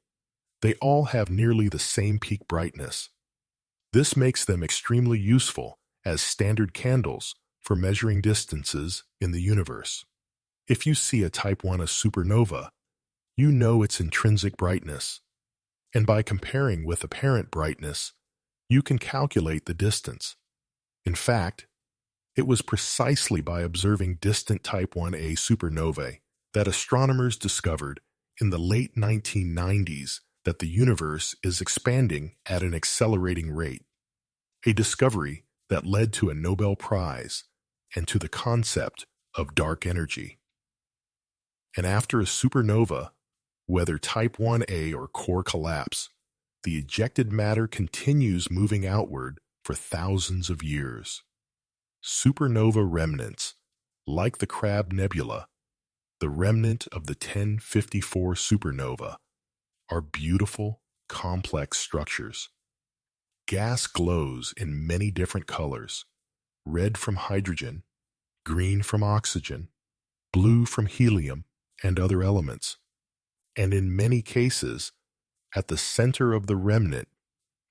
S1: they all have nearly the same peak brightness. This makes them extremely useful as standard candles for measuring distances in the universe. If you see a type 1a supernova, you know its intrinsic brightness, and by comparing with apparent brightness, you can calculate the distance. In fact, it was precisely by observing distant type 1a supernovae that astronomers discovered in the late 1990s that the universe is expanding at an accelerating rate, a discovery that led to a Nobel Prize and to the concept of dark energy. And after a supernova, whether type 1a or core collapse, the ejected matter continues moving outward for thousands of years. Supernova remnants, like the Crab Nebula, the remnant of the 1054 supernova, are beautiful, complex structures. Gas glows in many different colors: red from hydrogen, green from oxygen, blue from helium and other elements. And in many cases, at the center of the remnant,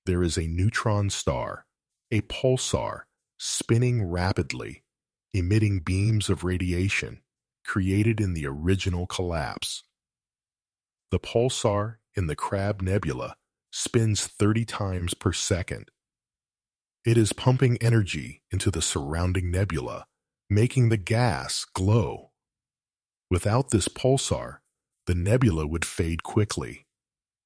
S1: there is a neutron star, a pulsar, spinning rapidly, emitting beams of radiation created in the original collapse. The pulsar in the Crab Nebula spins 30 times per second. It is pumping energy into the surrounding nebula, making the gas glow. Without this pulsar, the nebula would fade quickly,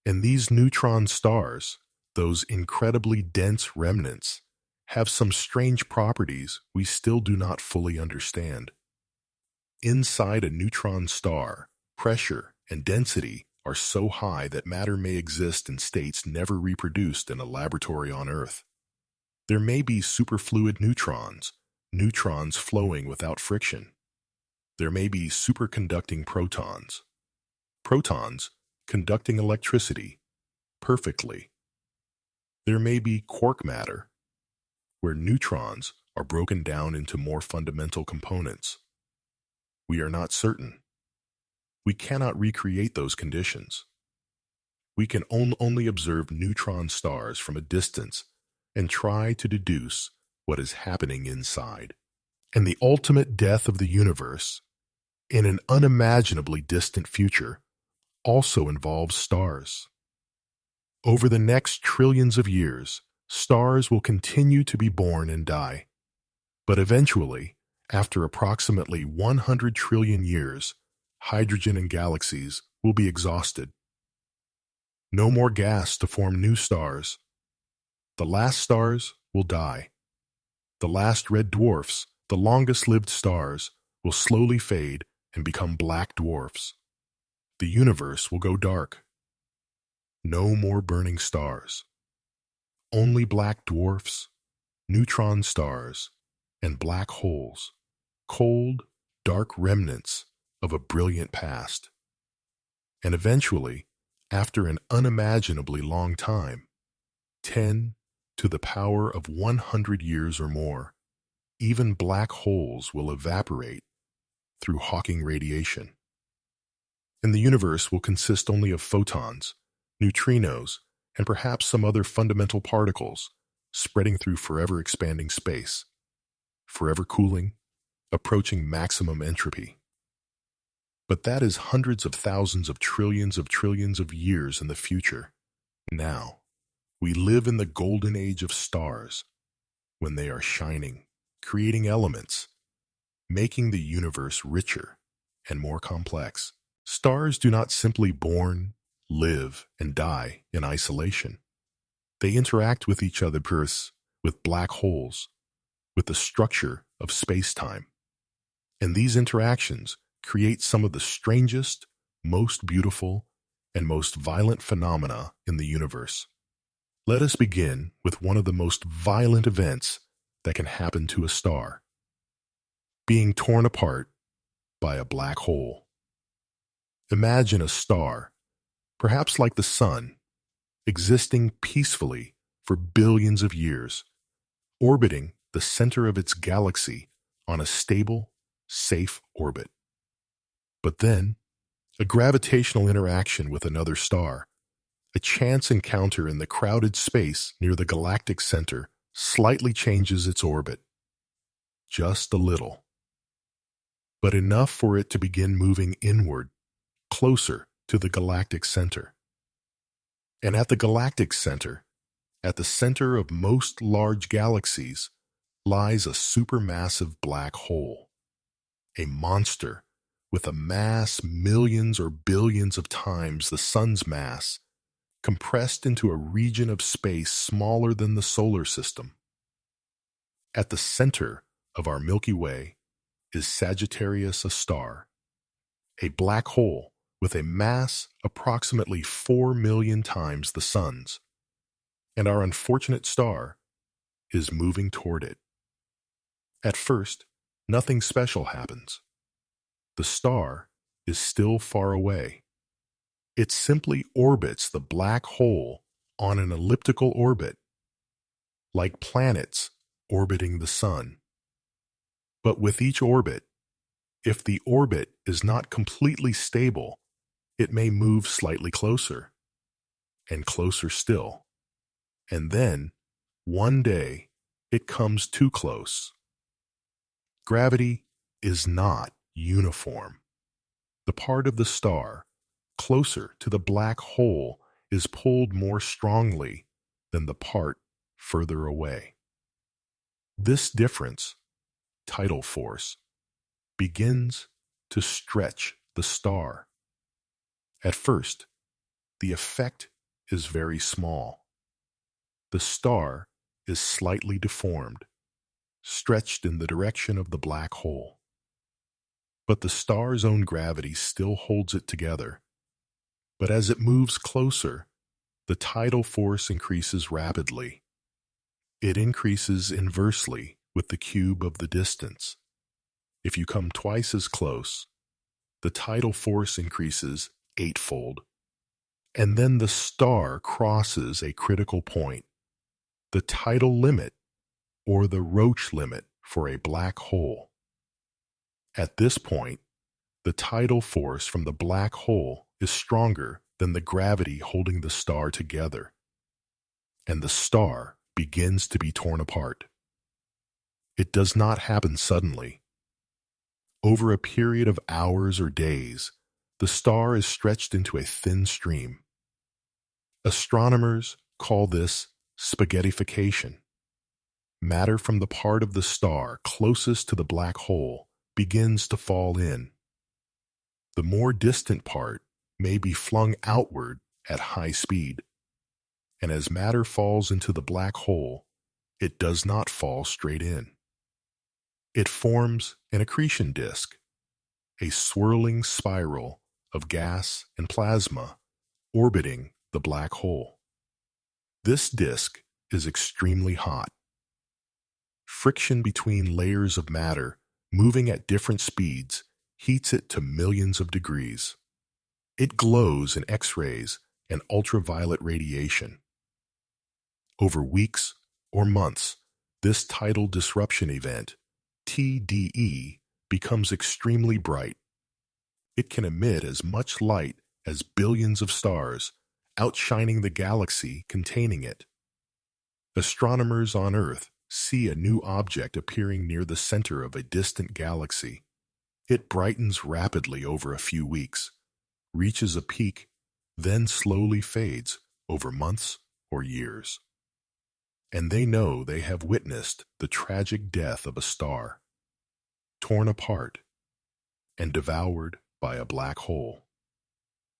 S1: and these neutron stars, those incredibly dense remnants, have some strange properties we still do not fully understand. Inside a neutron star, pressure and density are so high that matter may exist in states never reproduced in a laboratory on Earth. There may be superfluid neutrons, neutrons flowing without friction. There may be superconducting protons, protons conducting electricity perfectly. There may be quark matter, where neutrons are broken down into more fundamental components. We are not certain. We cannot recreate those conditions. We can only observe neutron stars from a distance and try to deduce what is happening inside. And the ultimate death of the universe, in an unimaginably distant future, also involves stars. Over the next trillions of years, stars will continue to be born and die. But eventually, after approximately 100 trillion years, hydrogen in galaxies will be exhausted. No more gas to form new stars. The last stars will die. The last red dwarfs, the longest-lived stars, will slowly fade and become black dwarfs. The universe will go dark. No more burning stars. Only black dwarfs, neutron stars, and black holes, cold, dark remnants of a brilliant past. And eventually, after an unimaginably long time, 10 to the power of 100 years or more, even black holes will evaporate through Hawking radiation. And the universe will consist only of photons, neutrinos, and perhaps some other fundamental particles spreading through forever expanding space, forever cooling, approaching maximum entropy. But that is hundreds of thousands of trillions of years in the future. Now, we live in the golden age of stars, when they are shining, creating elements, making the universe richer and more complex. Stars do not simply born, live, and die in isolation. They interact with each other with black holes, with the structure of space-time. And these interactions create some of the strangest, most beautiful, and most violent phenomena in the universe. Let us begin with one of the most violent events that can happen to a star: being torn apart by a black hole. Imagine a star, perhaps like the sun, existing peacefully for billions of years, orbiting the center of its galaxy on a stable, safe orbit. But then, a gravitational interaction with another star, a chance encounter in the crowded space near the galactic center, slightly changes its orbit. Just a little. But enough for it to begin moving inward, closer to the galactic center. And at the galactic center, at the center of most large galaxies, lies a supermassive black hole, a monster with a mass millions or billions of times the sun's mass, compressed into a region of space smaller than the solar system. At the center of our Milky Way is Sagittarius, a star, a black hole with a mass approximately 4 million times the sun's, and our unfortunate star is moving toward it. At first, nothing special happens. The star is still far away. It simply orbits the black hole on an elliptical orbit, like planets orbiting the sun. But with each orbit, if the orbit is not completely stable, it may move slightly closer, and closer still. And then, one day, it comes too close. Gravity is not uniform. The part of the star closer to the black hole is pulled more strongly than the part further away. This difference, tidal force, begins to stretch the star. At first, the effect is very small. The star is slightly deformed, stretched in the direction of the black hole. But the star's own gravity still holds it together. But as it moves closer, the tidal force increases rapidly. It increases inversely with the cube of the distance. If you come twice as close, the tidal force increases eightfold. And then the star crosses a critical point, the tidal limit, or the Roche limit for a black hole. At this point, the tidal force from the black hole is stronger than the gravity holding the star together, and the star begins to be torn apart. It does not happen suddenly. Over a period of hours or days, the star is stretched into a thin stream. Astronomers call this spaghettification. Matter from the part of the star closest to the black hole begins to fall in. The more distant part may be flung outward at high speed, and as matter falls into the black hole, it does not fall straight in. It forms an accretion disk, a swirling spiral of gas and plasma orbiting the black hole. This disk is extremely hot. Friction between layers of matter moving at different speeds heats it to millions of degrees. It glows in X-rays and ultraviolet radiation. Over weeks or months, this tidal disruption event, TDE, becomes extremely bright. It can emit as much light as billions of stars, outshining the galaxy containing it. Astronomers on Earth see a new object appearing near the center of a distant galaxy. It brightens rapidly over a few weeks, reaches a peak, then slowly fades over months or years. And they know they have witnessed the tragic death of a star, torn apart and devoured by a black hole.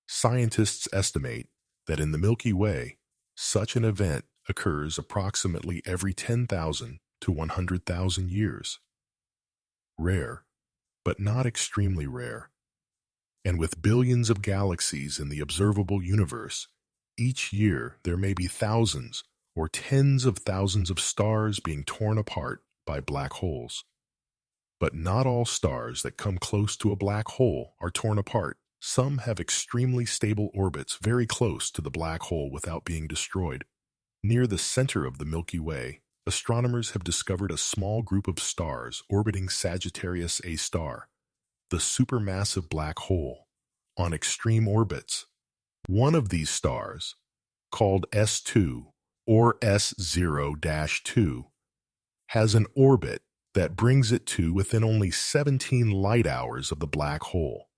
S1: Scientists estimate that in the Milky Way, such an event occurs approximately every 10,000 to 100,000 years. Rare, but not extremely rare. And with billions of galaxies in the observable universe, each year there may be thousands or tens of thousands of stars being torn apart by black holes. But not all stars that come close to a black hole are torn apart. Some have extremely stable orbits very close to the black hole without being destroyed. Near the center of the Milky Way, astronomers have discovered a small group of stars orbiting Sagittarius A star, the supermassive black hole, on extreme orbits. One of these stars, called S2 or S0-2, has an orbit that brings it to within only 17 light hours of the black hole,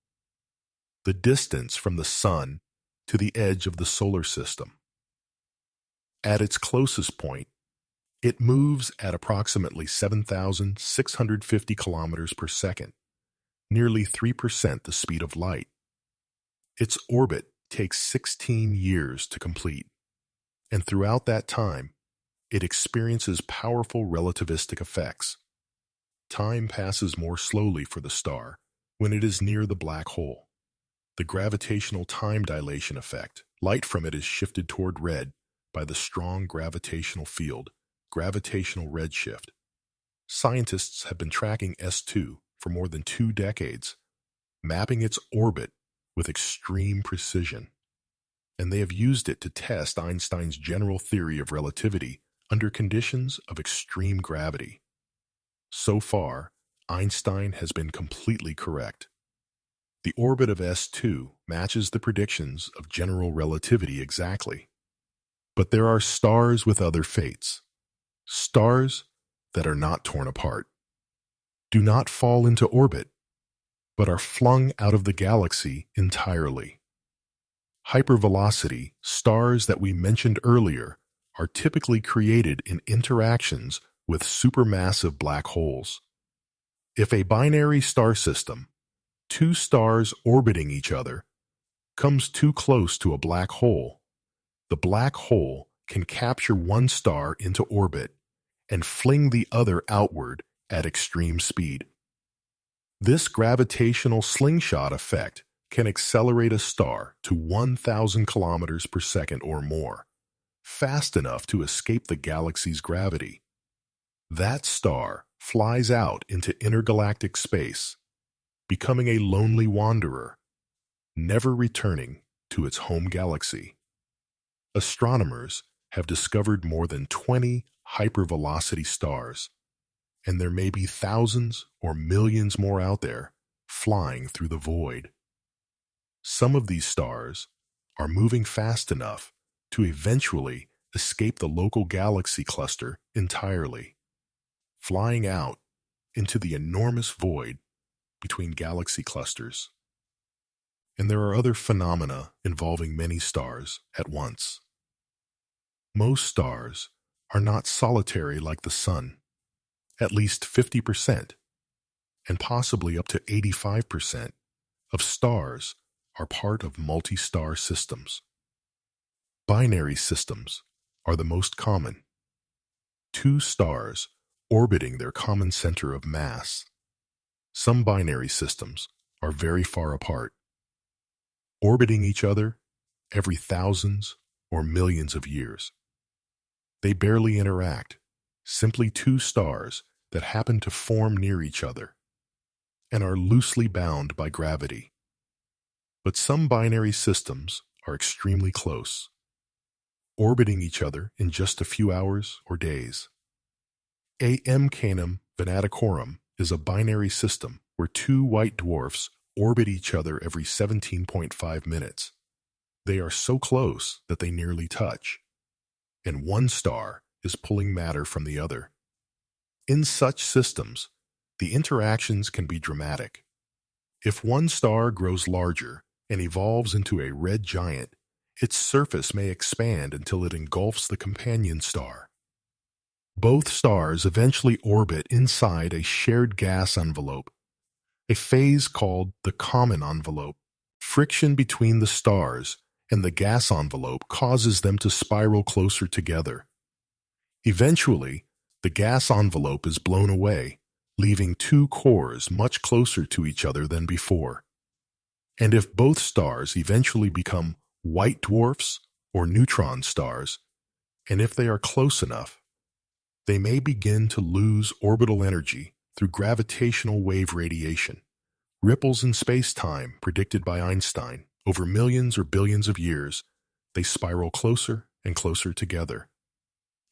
S1: the distance from the Sun to the edge of the solar system. At its closest point, it moves at approximately 7,650 kilometers per second, nearly 3% the speed of light. Its orbit takes 16 years to complete, and throughout that time, it experiences powerful relativistic effects. Time passes more slowly for the star when it is near the black hole. The gravitational time dilation effect, light from it is shifted toward red by the strong gravitational field, gravitational redshift. Scientists have been tracking S2 for more than 2 decades, mapping its orbit with extreme precision. And they have used it to test Einstein's general theory of relativity under conditions of extreme gravity. So far, Einstein has been completely correct. The orbit of S2 matches the predictions of general relativity exactly. But there are stars with other fates. Stars that are not torn apart, do not fall into orbit, but are flung out of the galaxy entirely. Hypervelocity stars that we mentioned earlier are typically created in interactions with supermassive black holes. If a binary star system, 2 stars orbiting each other, comes too close to a black hole, the black hole can capture one star into orbit and fling the other outward at extreme speed. This gravitational slingshot effect can accelerate a star to 1,000 kilometers per second or more, fast enough to escape the galaxy's gravity. That star flies out into intergalactic space, becoming a lonely wanderer, never returning to its home galaxy. Astronomers have discovered more than 20 hypervelocity stars, and there may be thousands or millions more out there flying through the void. Some of these stars are moving fast enough to eventually escape the local galaxy cluster entirely, flying out into the enormous void between galaxy clusters. And there are other phenomena involving many stars at once. Most stars are not solitary like the Sun. At least 50%, and possibly up to 85%, of stars are part of multi-star systems. Binary systems are the most common. 2 stars orbiting their common center of mass. Some binary systems are very far apart, orbiting each other every thousands or millions of years. They barely interact, simply 2 stars that happen to form near each other and are loosely bound by gravity. But some binary systems are extremely close, orbiting each other in just a few hours or days. AM Canum Venaticorum is a binary system where two white dwarfs orbit each other every 17.5 minutes. They are so close that they nearly touch, and one star is pulling matter from the other. In such systems, the interactions can be dramatic. If one star grows larger and evolves into a red giant, its surface may expand until it engulfs the companion star. Both stars eventually orbit inside a shared gas envelope, a phase called the common envelope. Friction between the stars and the gas envelope causes them to spiral closer together. Eventually, the gas envelope is blown away, leaving two cores much closer to each other than before. And if both stars eventually become white dwarfs or neutron stars, and if they are close enough, they may begin to lose orbital energy through gravitational wave radiation, ripples in space-time predicted by Einstein. Over millions or billions of years, they spiral closer and closer together,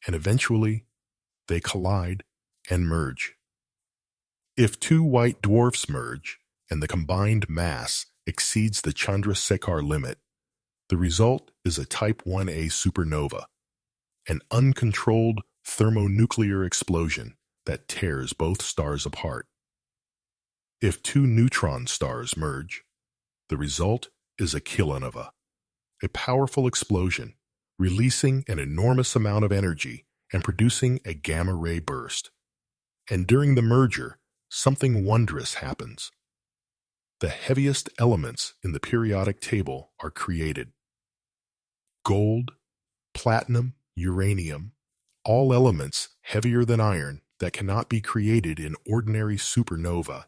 S1: and eventually they collide and merge. If two white dwarfs merge and the combined mass exceeds the Chandrasekhar limit, the result is a Type 1a supernova, an uncontrolled thermonuclear explosion that tears both stars apart. If two neutron stars merge, the result is a kilonova, a powerful explosion, releasing an enormous amount of energy and producing a gamma-ray burst. And during the merger, something wondrous happens. The heaviest elements in the periodic table are created. Gold, platinum, uranium, all elements heavier than iron that cannot be created in ordinary supernova,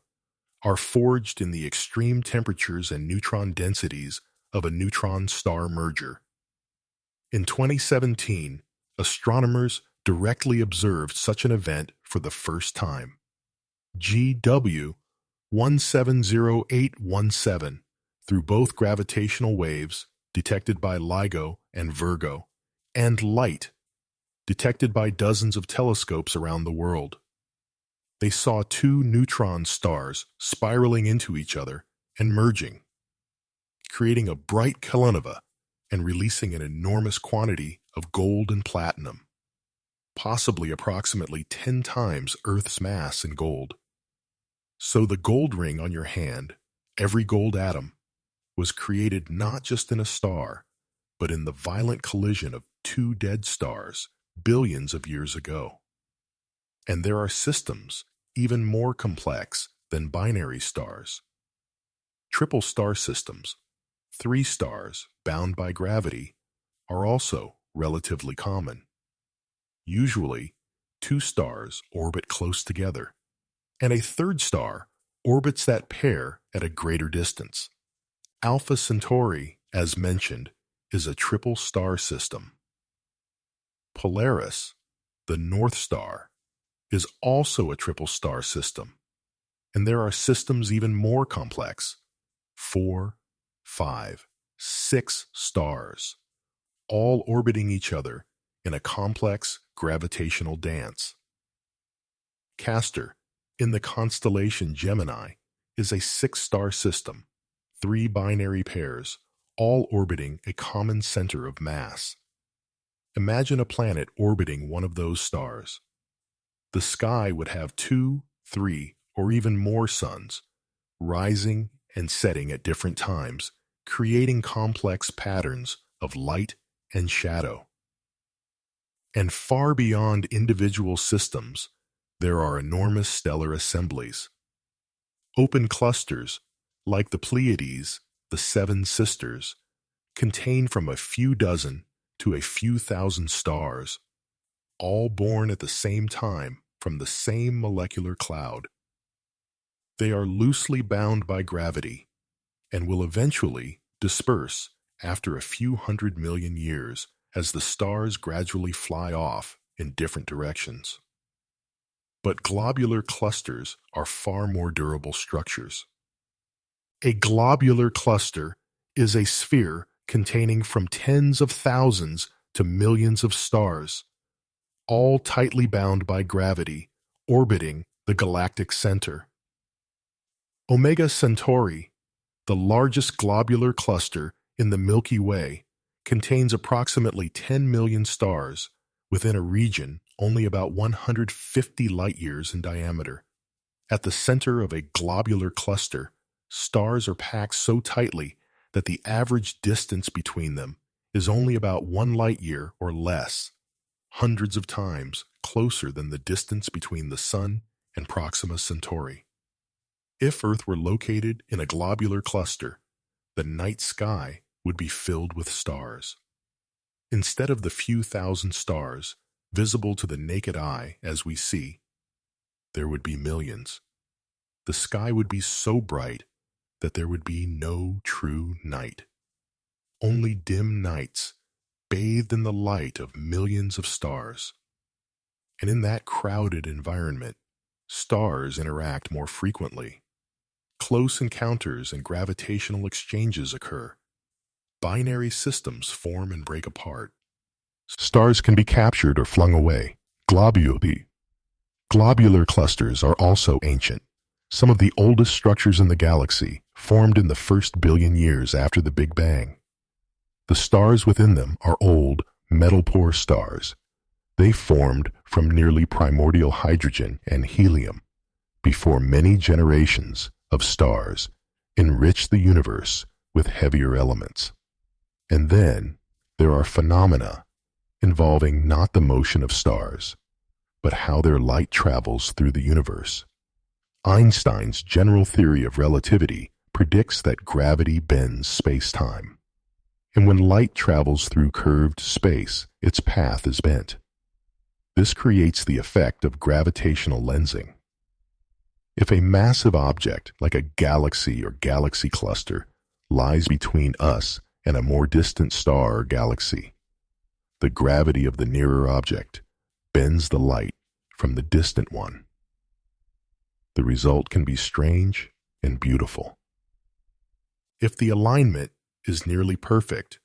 S1: are forged in the extreme temperatures and neutron densities of a neutron star merger. In 2017, astronomers directly observed such an event for the first time. GW 170817 through both gravitational waves detected by LIGO and Virgo, and light detected by dozens of telescopes around the world. They saw two neutron stars spiraling into each other and merging, creating a bright kilonova and releasing an enormous quantity of gold and platinum, possibly approximately 10 times Earth's mass in gold. So the gold ring on your hand, every gold atom, was created not just in a star, but in the violent collision of two dead stars billions of years ago. And there are systems even more complex than binary stars. Triple star systems, 3 stars bound by gravity, are also relatively common. Usually, 2 stars orbit close together, and a third star orbits that pair at a greater distance. Alpha Centauri, as mentioned, is a triple star system. Polaris, the North Star, is also a triple star system, and there are systems even more complex, 4, 5, 6 stars, all orbiting each other in a complex gravitational dance. Castor, in the constellation Gemini, is a 6-star system, 3 binary pairs, all orbiting a common center of mass. Imagine a planet orbiting one of those stars. The sky would have 2, 3, or even more suns, rising and setting at different times, creating complex patterns of light and shadow. And far beyond individual systems, there are enormous stellar assemblies. Open clusters, like the Pleiades, the 7 sisters, contain from a few dozen to a few thousand stars, all born at the same time from the same molecular cloud. They are loosely bound by gravity and will eventually disperse after a few 100 million years as the stars gradually fly off in different directions. But globular clusters are far more durable structures. A globular cluster is a sphere containing from tens of thousands to millions of stars, all tightly bound by gravity, orbiting the galactic center. Omega Centauri, the largest globular cluster in the Milky Way, contains approximately 10 million stars within a region only about 150 light-years in diameter. At the center of a globular cluster, stars are packed so tightly that the average distance between them is only about 1 light-year or less, hundreds of times closer than the distance between the Sun and Proxima Centauri. If Earth were located in a globular cluster, the night sky would be filled with stars. Instead of the few thousand stars visible to the naked eye as we see, there would be millions. The sky would be so bright that there would be no true night. Only dim nights bathed in the light of millions of stars. And in that crowded environment, stars interact more frequently. Close encounters and gravitational exchanges occur. Binary systems form and break apart. Stars can be captured or flung away. Globular clusters are also ancient. Some of the oldest structures in the galaxy formed in the first billion years after the Big Bang. The stars within them are old, metal-poor stars. They formed from nearly primordial hydrogen and helium before many generations of stars enriched the universe with heavier elements. And then there are phenomena involving not the motion of stars, but how their light travels through the universe. Einstein's general theory of relativity predicts that gravity bends space-time. And when light travels through curved space, its path is bent. This creates the effect of gravitational lensing. If a massive object, like a galaxy or galaxy cluster, lies between us and a more distant star or galaxy, the gravity of the nearer object bends the light from the distant one. The result can be strange and beautiful. If the alignment is nearly perfect,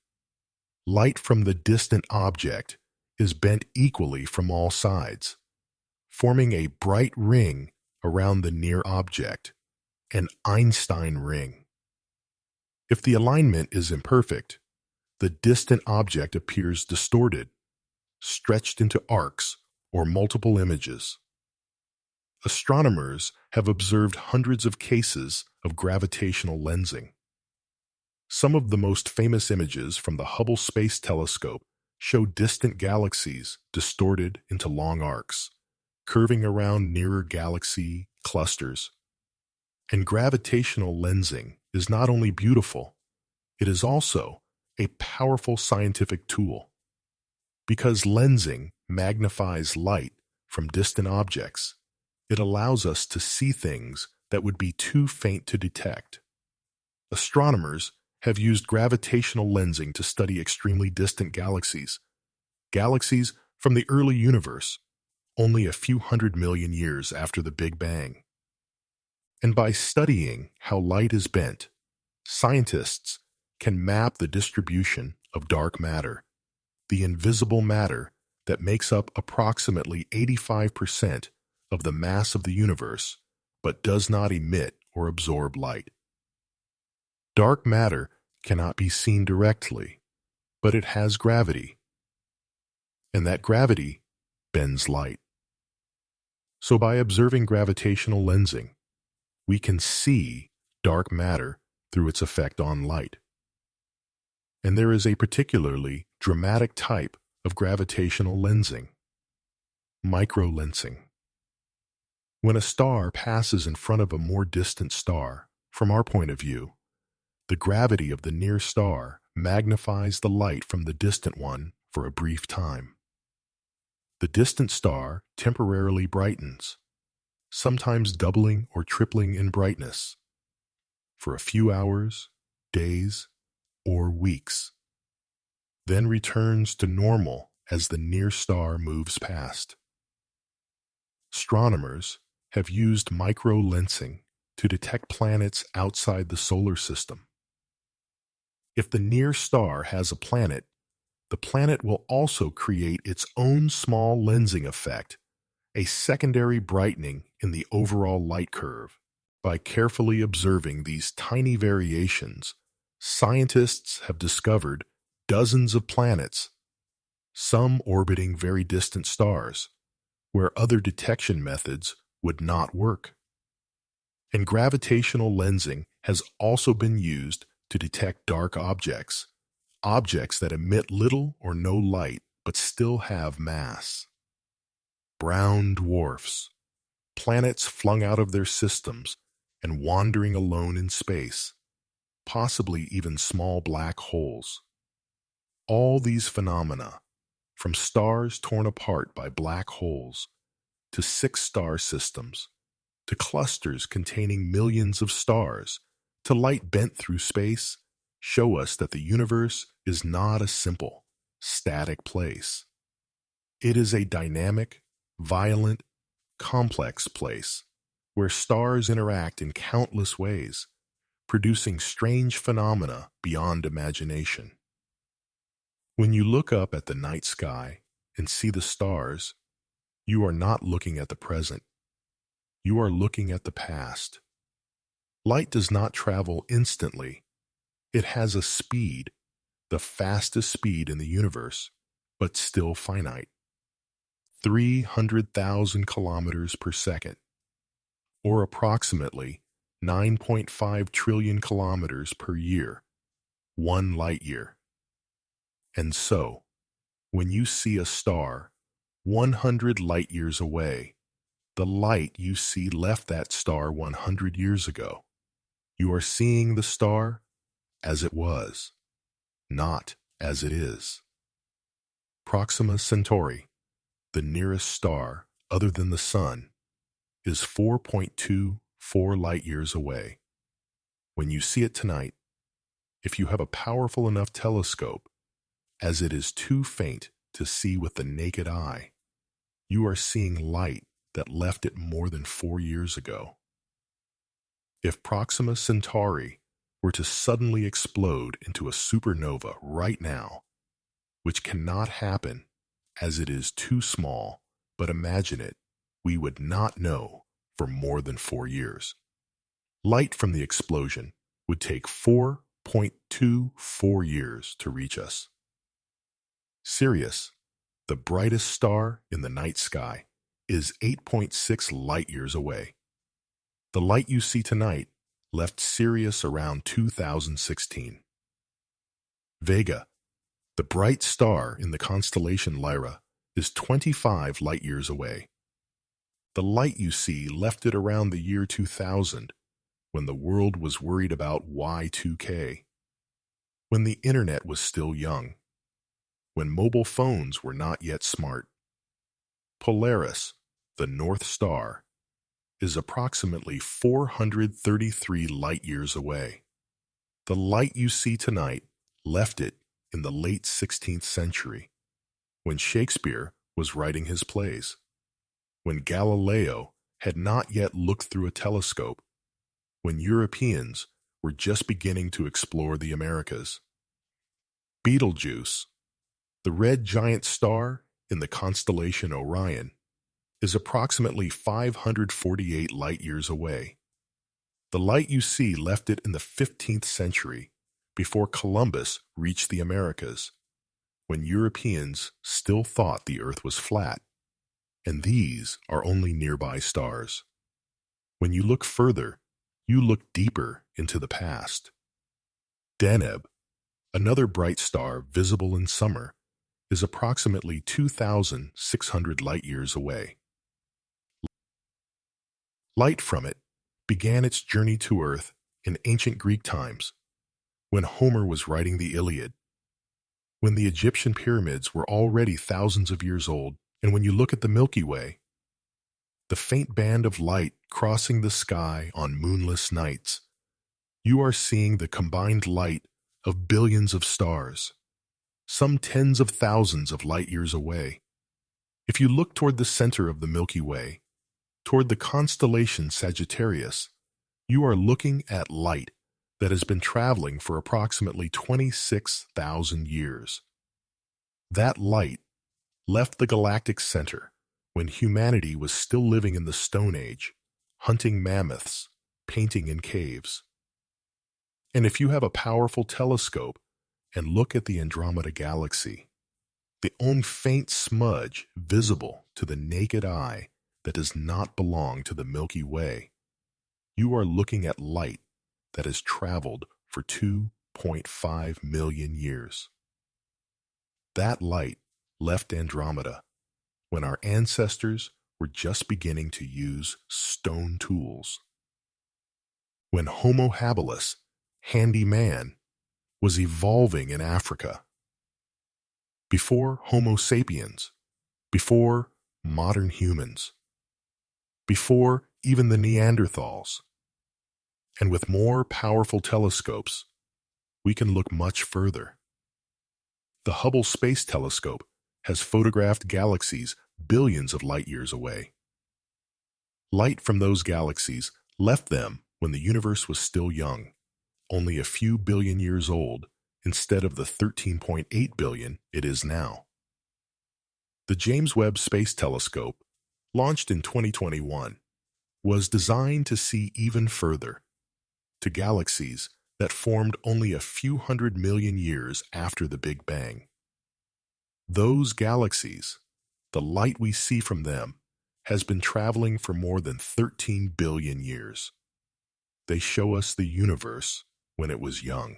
S1: light from the distant object is bent equally from all sides, forming a bright ring around the near object, an Einstein ring. If the alignment is imperfect, the distant object appears distorted, stretched into arcs or multiple images. Astronomers have observed hundreds of cases of gravitational lensing. Some of the most famous images from the Hubble Space Telescope show distant galaxies distorted into long arcs, curving around nearer galaxy clusters. And gravitational lensing is not only beautiful, it is also a powerful scientific tool. Because lensing magnifies light from distant objects, it allows us to see things that would be too faint to detect. Astronomers have used gravitational lensing to study extremely distant galaxies from the early universe, only a few 100 million years after the Big Bang. And by studying how light is bent, scientists can map the distribution of dark matter, the invisible matter that makes up approximately 85% of the mass of the universe, but does not emit or absorb light. Dark matter cannot be seen directly, but it has gravity, and that gravity bends light. So by observing gravitational lensing, we can see dark matter through its effect on light. And there is a particularly dramatic type of gravitational lensing, microlensing. When a star passes in front of a more distant star, from our point of view, the gravity of the near star magnifies the light from the distant one for a brief time. The distant star temporarily brightens, sometimes doubling or tripling in brightness, for a few hours, days, or weeks, then returns to normal as the near star moves past. Astronomers have used microlensing to detect planets outside the solar system. If the near star has a planet, the planet will also create its own small lensing effect, a secondary brightening in the overall light curve. By carefully observing these tiny variations, scientists have discovered dozens of planets, some orbiting very distant stars, where other detection methods would not work. And gravitational lensing has also been used to detect dark objects, objects that emit little or no light but still have mass. Brown dwarfs, planets flung out of their systems and wandering alone in space, possibly even small black holes. All these phenomena, from stars torn apart by black holes, to six-star systems, to clusters containing millions of stars, to light bent through space, show us that the universe is not a simple, static place. It is a dynamic, violent, complex place where stars interact in countless ways, producing strange phenomena beyond imagination. When you look up at the night sky and see the stars, you are not looking at the present. You are looking at the past. Light does not travel instantly. It has a speed, the fastest speed in the universe, but still finite. 300,000 kilometers per second, or approximately 9.5 trillion kilometers per year, 1 light year. And so, when you see a star 100 light years away, the light you see left that star 100 years ago. You are seeing the star as it was, not as it is. Proxima Centauri, the nearest star other than the Sun, is 4.24 light years away. When you see it tonight, if you have a powerful enough telescope, as it is too faint to see with the naked eye, you are seeing light that left it more than 4 years ago. If Proxima Centauri were to suddenly explode into a supernova right now, which cannot happen as it is too small, but imagine it, we would not know for more than 4 years. Light from the explosion would take 4.24 years to reach us. Sirius, the brightest star in the night sky, is 8.6 light years away. The light you see tonight left Sirius around 2016. Vega, the bright star in the constellation Lyra, is 25 light years away. The light you see left it around the year 2000, when the world was worried about Y2K, when the internet was still young, when mobile phones were not yet smart. Polaris, the North Star, is approximately 433 light years away. The light you see tonight left it in the late 16th century, when Shakespeare was writing his plays, when Galileo had not yet looked through a telescope, when Europeans were just beginning to explore the Americas. Betelgeuse, the red giant star in the constellation Orion, is approximately 548 light years away. The light you see left it in the 15th century, before Columbus reached the Americas, when Europeans still thought the Earth was flat, and these are only nearby stars. When you look further, you look deeper into the past. Deneb, another bright star visible in summer, is approximately 2,600 light years away. Light from it began its journey to Earth in ancient Greek times, when Homer was writing the Iliad, when the Egyptian pyramids were already thousands of years old, and when you look at the Milky Way, the faint band of light crossing the sky on moonless nights, you are seeing the combined light of billions of stars, some tens of thousands of light years away. If you look toward the center of the Milky Way, toward the constellation Sagittarius, you are looking at light that has been traveling for approximately 26,000 years. That light left the galactic center when humanity was still living in the Stone Age, hunting mammoths, painting in caves. And if you have a powerful telescope and look at the Andromeda Galaxy, the only faint smudge visible to the naked eye that does not belong to the Milky Way, you are looking at light that has traveled for 2.5 million years. That light left Andromeda when our ancestors were just beginning to use stone tools. When Homo habilis, handy man, was evolving in Africa. Before Homo sapiens, before modern humans, before even the Neanderthals. And with more powerful telescopes, we can look much further. The Hubble Space Telescope has photographed galaxies billions of light years away. Light from those galaxies left them when the universe was still young, only a few billion years old, instead of the 13.8 billion it is now. The James Webb Space Telescope, launched in 2021, was designed to see even further, to galaxies that formed only a few 100 million years after the Big Bang. Those galaxies, the light we see from them, has been traveling for more than 13 billion years. They show us the universe when it was young,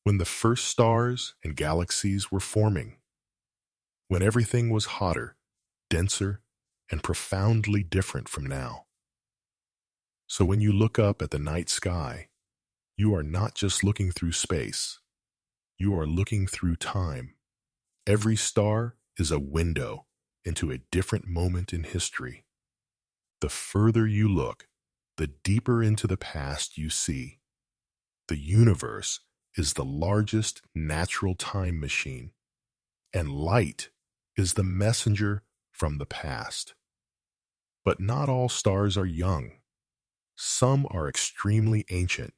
S1: when the first stars and galaxies were forming, when everything was hotter, denser, and profoundly different from now. So when you look up at the night sky, you are not just looking through space, you are looking through time. Every star is a window into a different moment in history. The further you look, the deeper into the past you see. The universe is the largest natural time machine, and light is the messenger from the past. But not all stars are young. Some are extremely ancient,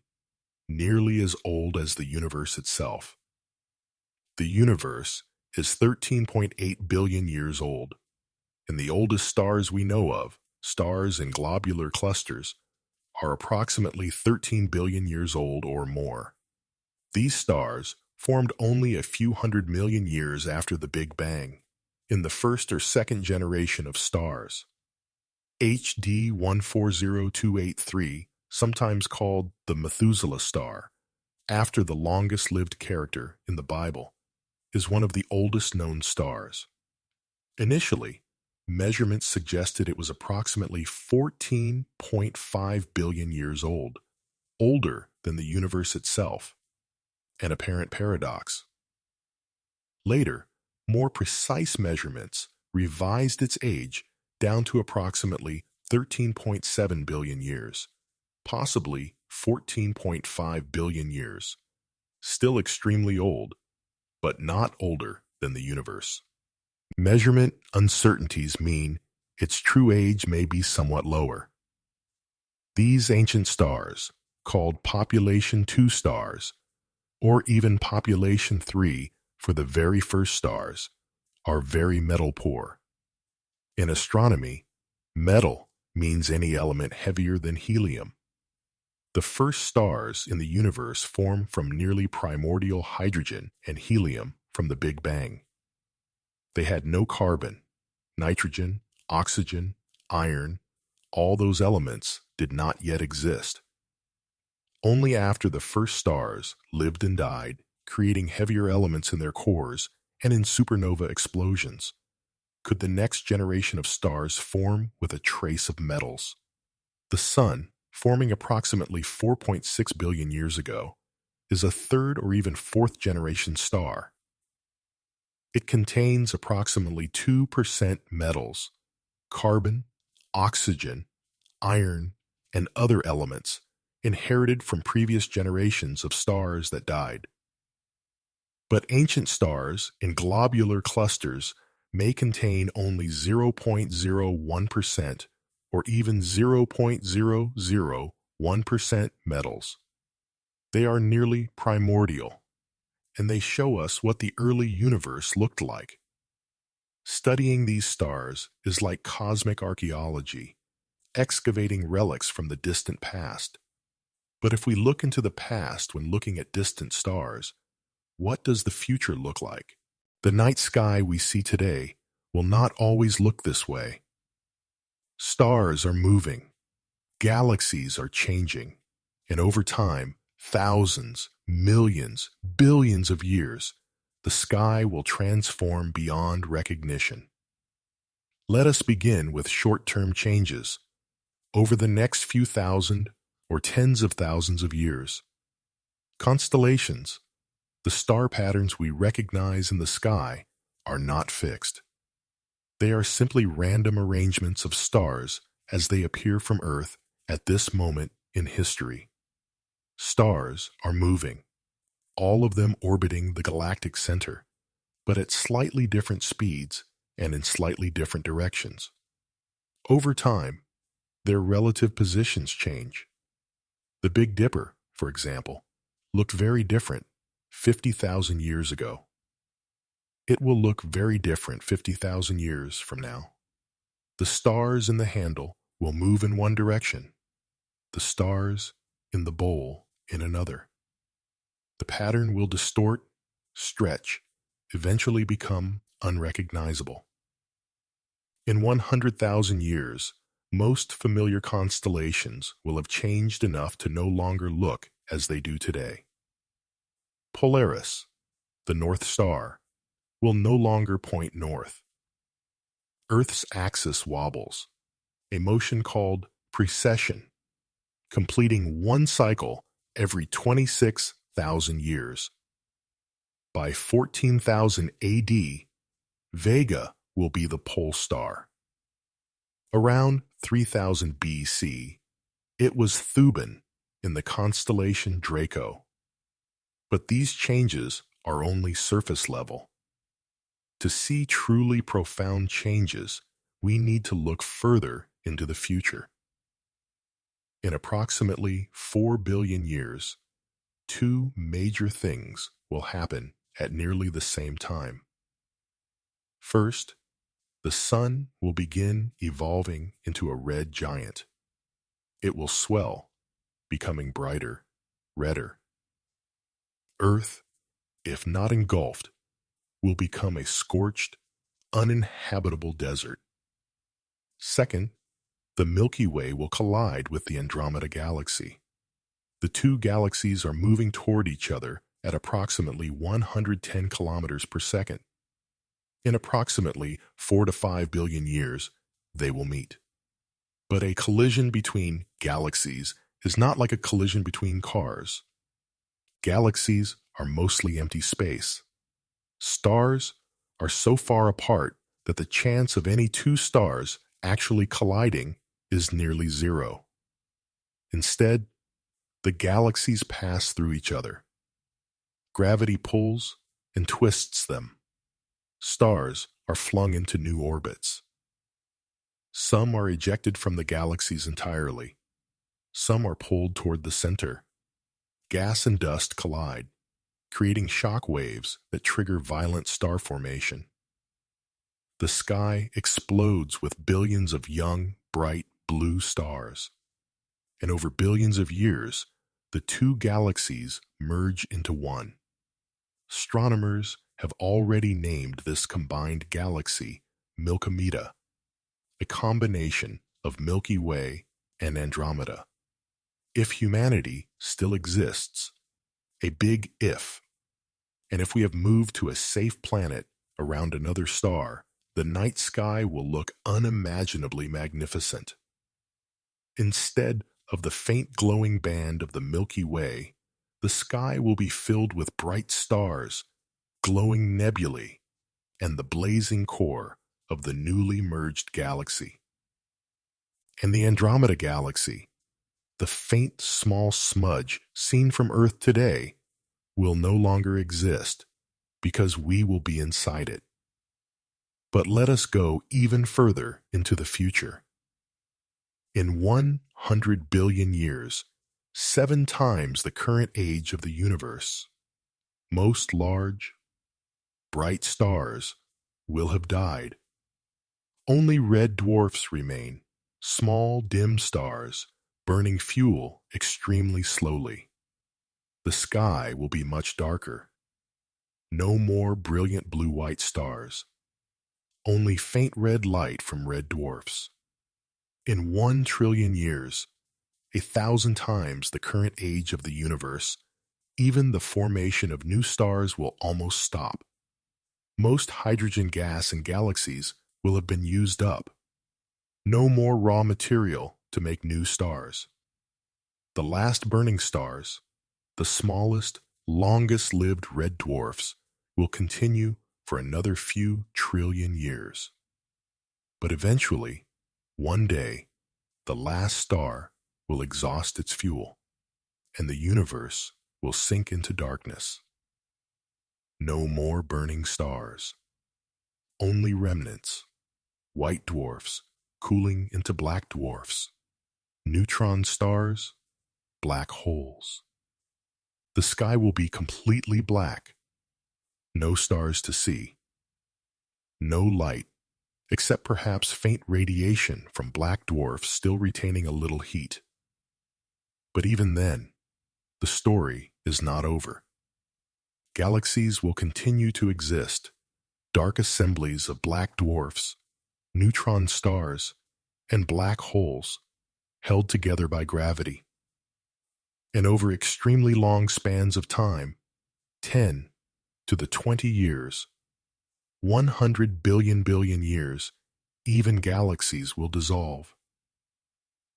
S1: nearly as old as the universe itself. The universe is 13.8 billion years old, and the oldest stars we know of, stars in globular clusters, are approximately 13 billion years old or more. These stars formed only a few 100 million years after the Big Bang, in the first or second generation of stars. HD 140283, sometimes called the Methuselah star, after the longest-lived character in the Bible, is one of the oldest known stars. Initially, measurements suggested it was approximately 14.5 billion years old, older than the universe itself, an apparent paradox. Later, more precise measurements revised its age down to approximately 13.7 billion years, possibly 14.5 billion years. Still extremely old, but not older than the universe. Measurement uncertainties mean its true age may be somewhat lower. These ancient stars, called population 2 stars, or even population 3 for the very first stars, are very metal poor. In astronomy, metal means any element heavier than helium. The first stars in the universe form from nearly primordial hydrogen and helium from the Big Bang. They had no carbon, nitrogen, oxygen, iron. All those elements did not yet exist. Only after the first stars lived and died, creating heavier elements in their cores and in supernova explosions, could the next generation of stars form with a trace of metals. The Sun, forming approximately 4.6 billion years ago, is a third or even fourth generation star. It contains approximately 2% metals, carbon, oxygen, iron, and other elements inherited from previous generations of stars that died. But ancient stars in globular clusters may contain only 0.01% or even 0.001% metals. They are nearly primordial, and they show us what the early universe looked like. Studying these stars is like cosmic archaeology, excavating relics from the distant past. But if we look into the past when looking at distant stars, what does the future look like? The night sky we see today will not always look this way. Stars are moving, galaxies are changing, and over time, thousands, millions, billions of years, the sky will transform beyond recognition. Let us begin with short-term changes. Over the next few thousand or tens of thousands of years, constellations, the star patterns we recognize in the sky, are not fixed. They are simply random arrangements of stars as they appear from Earth at this moment in history. Stars are moving, all of them orbiting the galactic center, but at slightly different speeds and in slightly different directions. Over time, their relative positions change. The Big Dipper, for example, looked very different 50,000 years ago. It will look very different 50,000 years from now. The stars in the handle will move in one direction, the stars in the bowl in another. The pattern will distort, stretch, eventually become unrecognizable. In 100,000 years, most familiar constellations will have changed enough to no longer look as they do today. Polaris, the North Star, will no longer point north. Earth's axis wobbles, a motion called precession, completing one cycle every 26,000 years. By 14,000 AD, Vega will be the pole star. Around 3000 BC, it was Thuban in the constellation Draco. But these changes are only surface level. To see truly profound changes, we need to look further into the future. In approximately 4 billion years, two major things will happen at nearly the same time. First, the sun will begin evolving into a red giant. It will swell, becoming brighter, redder. Earth, if not engulfed, will become a scorched, uninhabitable desert. Second, the Milky Way will collide with the Andromeda Galaxy. The two galaxies are moving toward each other at approximately 110 kilometers per second. In approximately 4 to 5 billion years, they will meet. But a collision between galaxies is not like a collision between cars. Galaxies are mostly empty space. Stars are so far apart that the chance of any two stars actually colliding is nearly zero. Instead, the galaxies pass through each other. Gravity pulls and twists them. Stars are flung into new orbits. Some are ejected from the galaxies entirely. Some are pulled toward the center. Gas and dust collide, creating shock waves that trigger violent star formation. The sky explodes with billions of young, bright blue stars. And over billions of years, the two galaxies merge into one. Astronomers have already named this combined galaxy Milkomeda, a combination of Milky Way and Andromeda. If humanity still exists, a big if, and if we have moved to a safe planet around another star, the night sky will look unimaginably magnificent. Instead of the faint glowing band of the Milky Way, the sky will be filled with bright stars, glowing nebulae, and the blazing core of the newly merged galaxy. And the Andromeda Galaxy, the faint small smudge seen from Earth today, will no longer exist because we will be inside it. But let us go even further into the future. In 100 billion years, 7 times the current age of the universe, most large, bright stars will have died. Only red dwarfs remain, small dim stars burning fuel extremely slowly. The sky will be much darker. No more brilliant blue-white stars. Only faint red light from red dwarfs. In 1 trillion years, 1,000 times the current age of the universe, even the formation of new stars will almost stop. Most hydrogen gas in galaxies will have been used up. No more raw material to make new stars. The last burning stars, the smallest, longest-lived red dwarfs, will continue for another few trillion years. But eventually, one day, the last star will exhaust its fuel, and the universe will sink into darkness. No more burning stars. Only remnants, white dwarfs cooling into black dwarfs, neutron stars, black holes. The sky will be completely black. No stars to see. No light, except perhaps faint radiation from black dwarfs still retaining a little heat. But even then, the story is not over. Galaxies will continue to exist, dark assemblies of black dwarfs, neutron stars, and black holes, held together by gravity. And over extremely long spans of time, 10 to the 20 years, 100 billion years, even galaxies will dissolve.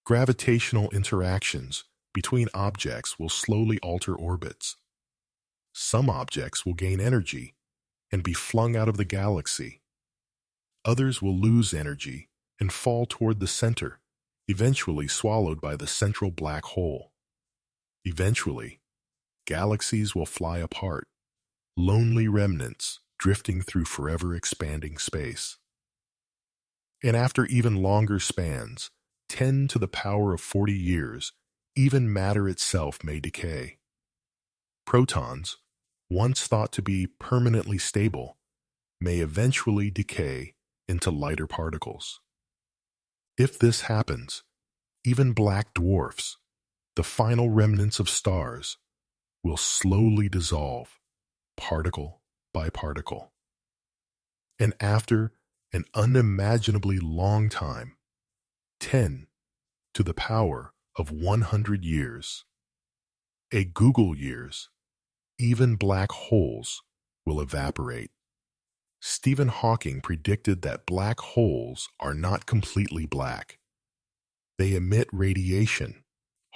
S1: Gravitational interactions between objects will slowly alter orbits. Some objects will gain energy and be flung out of the galaxy. Others will lose energy and fall toward the center, eventually swallowed by the central black hole. Eventually, galaxies will fly apart, lonely remnants drifting through forever expanding space. And after even longer spans, 10 to the power of 40 years, even matter itself may decay. Protons, once thought to be permanently stable, may eventually decay into lighter particles. If this happens, even black dwarfs, the final remnants of stars, will slowly dissolve, particle by particle. And after an unimaginably long time, 10 to the power of 100 years, a Google years, even black holes will evaporate. Stephen Hawking predicted that black holes are not completely black. They emit radiation,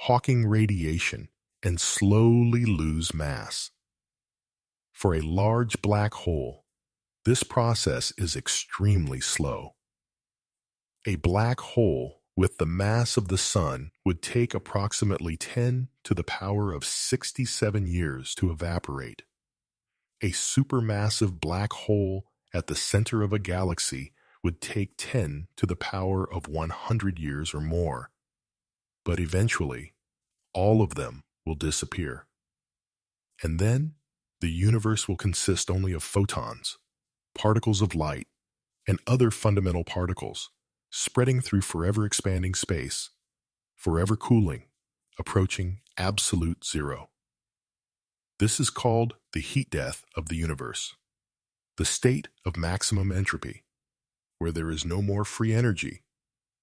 S1: Hawking radiation, and slowly lose mass. For a large black hole, this process is extremely slow. A black hole with the mass of the Sun would take approximately 10 to the power of 67 years to evaporate. A supermassive black hole at the center of a galaxy would take 10 to the power of 100 years or more. But eventually, all of them will disappear. And then, the universe will consist only of photons, particles of light, and other fundamental particles, spreading through forever expanding space, forever cooling, approaching absolute zero. This is called the heat death of the universe, the state of maximum entropy, where there is no more free energy,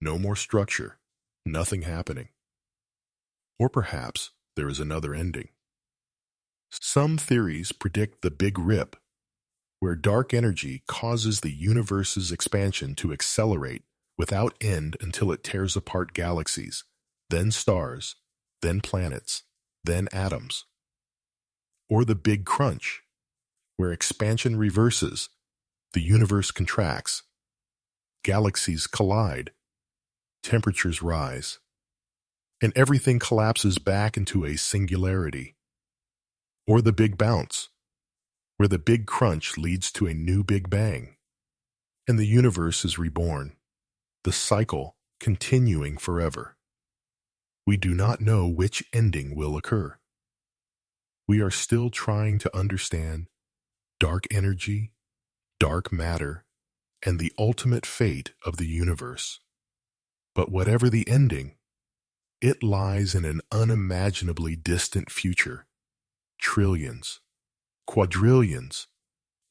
S1: no more structure, nothing happening. Or perhaps there is another ending. Some theories predict the Big Rip, where dark energy causes the universe's expansion to accelerate without end until it tears apart galaxies, then stars, then planets, then atoms. Or the Big Crunch, where expansion reverses, the universe contracts, galaxies collide, temperatures rise, and everything collapses back into a singularity. Or the Big Bounce, where the Big Crunch leads to a new Big Bang, and the universe is reborn, the cycle continuing forever. We do not know which ending will occur. We are still trying to understand dark energy, dark matter, and the ultimate fate of the universe. But whatever the ending, it lies in an unimaginably distant future, trillions, quadrillions,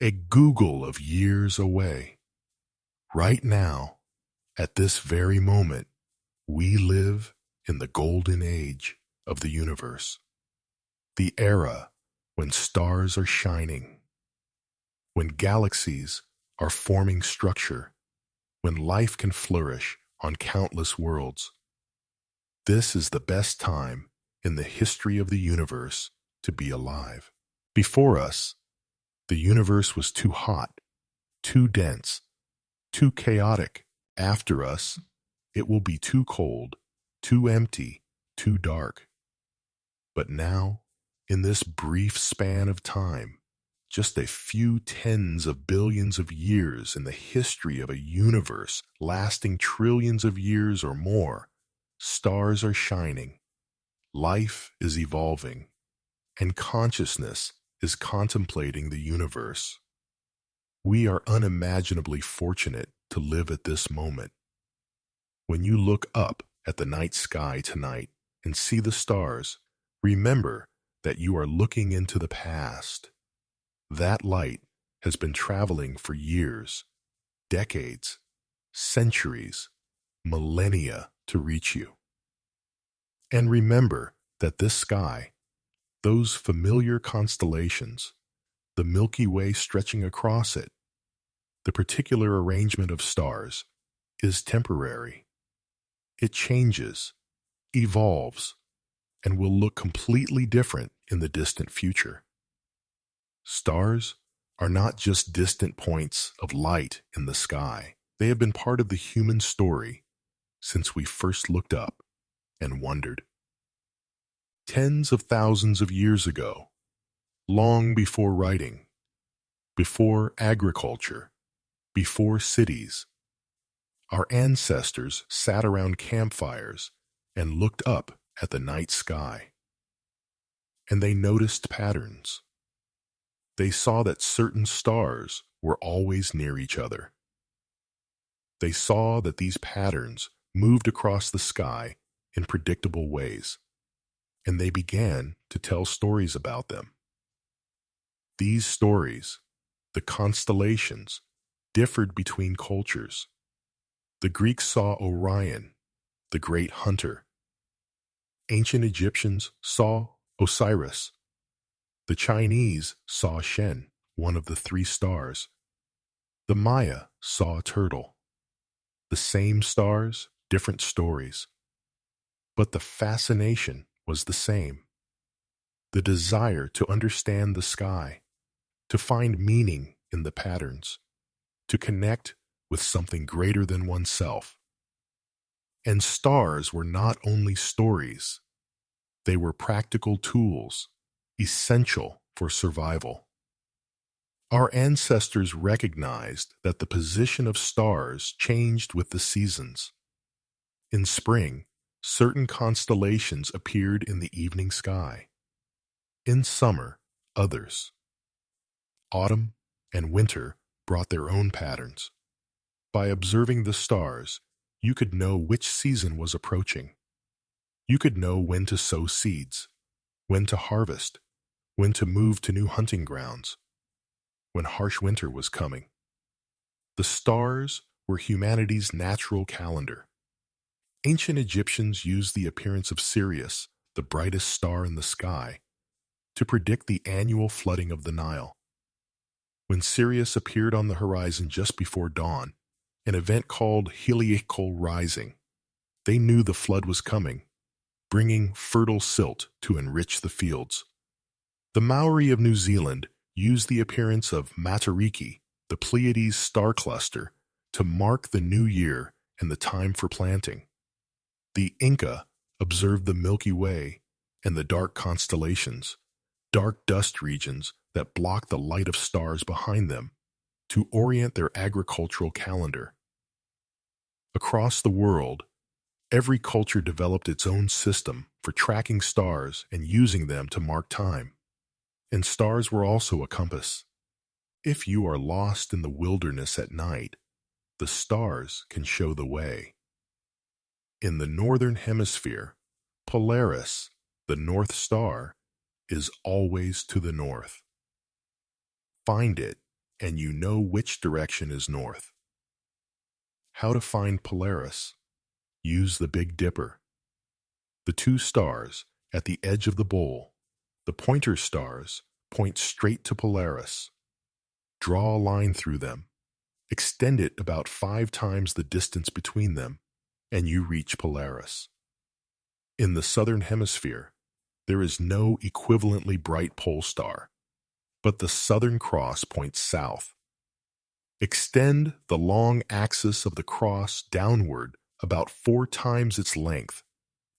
S1: a Google of years away. Right now, at this very moment, we live in the golden age of the universe, the era when stars are shining, when galaxies are forming structure, when life can flourish on countless worlds. This is the best time in the history of the universe to be alive. Before us, the universe was too hot, too dense, too chaotic. After us, it will be too cold, too empty, too dark. But now, in this brief span of time, just a few tens of billions of years in the history of a universe lasting trillions of years or more, stars are shining, life is evolving, and consciousness is contemplating the universe. We are unimaginably fortunate to live at this moment. When you look up at the night sky tonight and see the stars, remember that you are looking into the past. That light has been traveling for years, decades, centuries, millennia to reach you. And remember that this sky, those familiar constellations, the Milky Way stretching across it, the particular arrangement of stars, is temporary. It changes, evolves, and will look completely different in the distant future. Stars are not just distant points of light in the sky. They have been part of the human story since we first looked up and wondered. Tens of thousands of years ago, long before writing, before agriculture, before cities, our ancestors sat around campfires and looked up at the night sky. And they noticed patterns. They saw that certain stars were always near each other. They saw that these patterns moved across the sky in predictable ways, and they began to tell stories about them. These stories, the constellations, differed between cultures. The Greeks saw Orion, the great hunter. Ancient Egyptians saw Osiris. The Chinese saw Shen, one of the three stars. The Maya saw a turtle. The same stars, different stories. But the fascination was the same. The desire to understand the sky, to find meaning in the patterns, to connect with something greater than oneself. And stars were not only stories, they were practical tools, essential for survival. Our ancestors recognized that the position of stars changed with the seasons. In spring, certain constellations appeared in the evening sky. In summer, others. Autumn and winter brought their own patterns. By observing the stars, you could know which season was approaching. You could know when to sow seeds, when to harvest, when to move to new hunting grounds, when harsh winter was coming. The stars were humanity's natural calendar. Ancient Egyptians used the appearance of Sirius, the brightest star in the sky, to predict the annual flooding of the Nile. When Sirius appeared on the horizon just before dawn, an event called heliacal rising, they knew the flood was coming, bringing fertile silt to enrich the fields. The Maori of New Zealand used the appearance of Matariki, the Pleiades star cluster, to mark the new year and the time for planting. The Inca observed the Milky Way and the dark constellations, dark dust regions that block the light of stars behind them, to orient their agricultural calendar. Across the world, every culture developed its own system for tracking stars and using them to mark time. And stars were also a compass. If you are lost in the wilderness at night, the stars can show the way. In the northern hemisphere, Polaris, the North Star, is always to the north. Find it, and you know which direction is north. How to find Polaris? Use the Big Dipper. The two stars at the edge of the bowl, the pointer stars, point straight to Polaris. Draw a line through them. Extend it about 5 times the distance between them, and you reach Polaris. In the southern hemisphere, there is no equivalently bright pole star, but the Southern Cross points south. Extend the long axis of the cross downward about 4 times its length,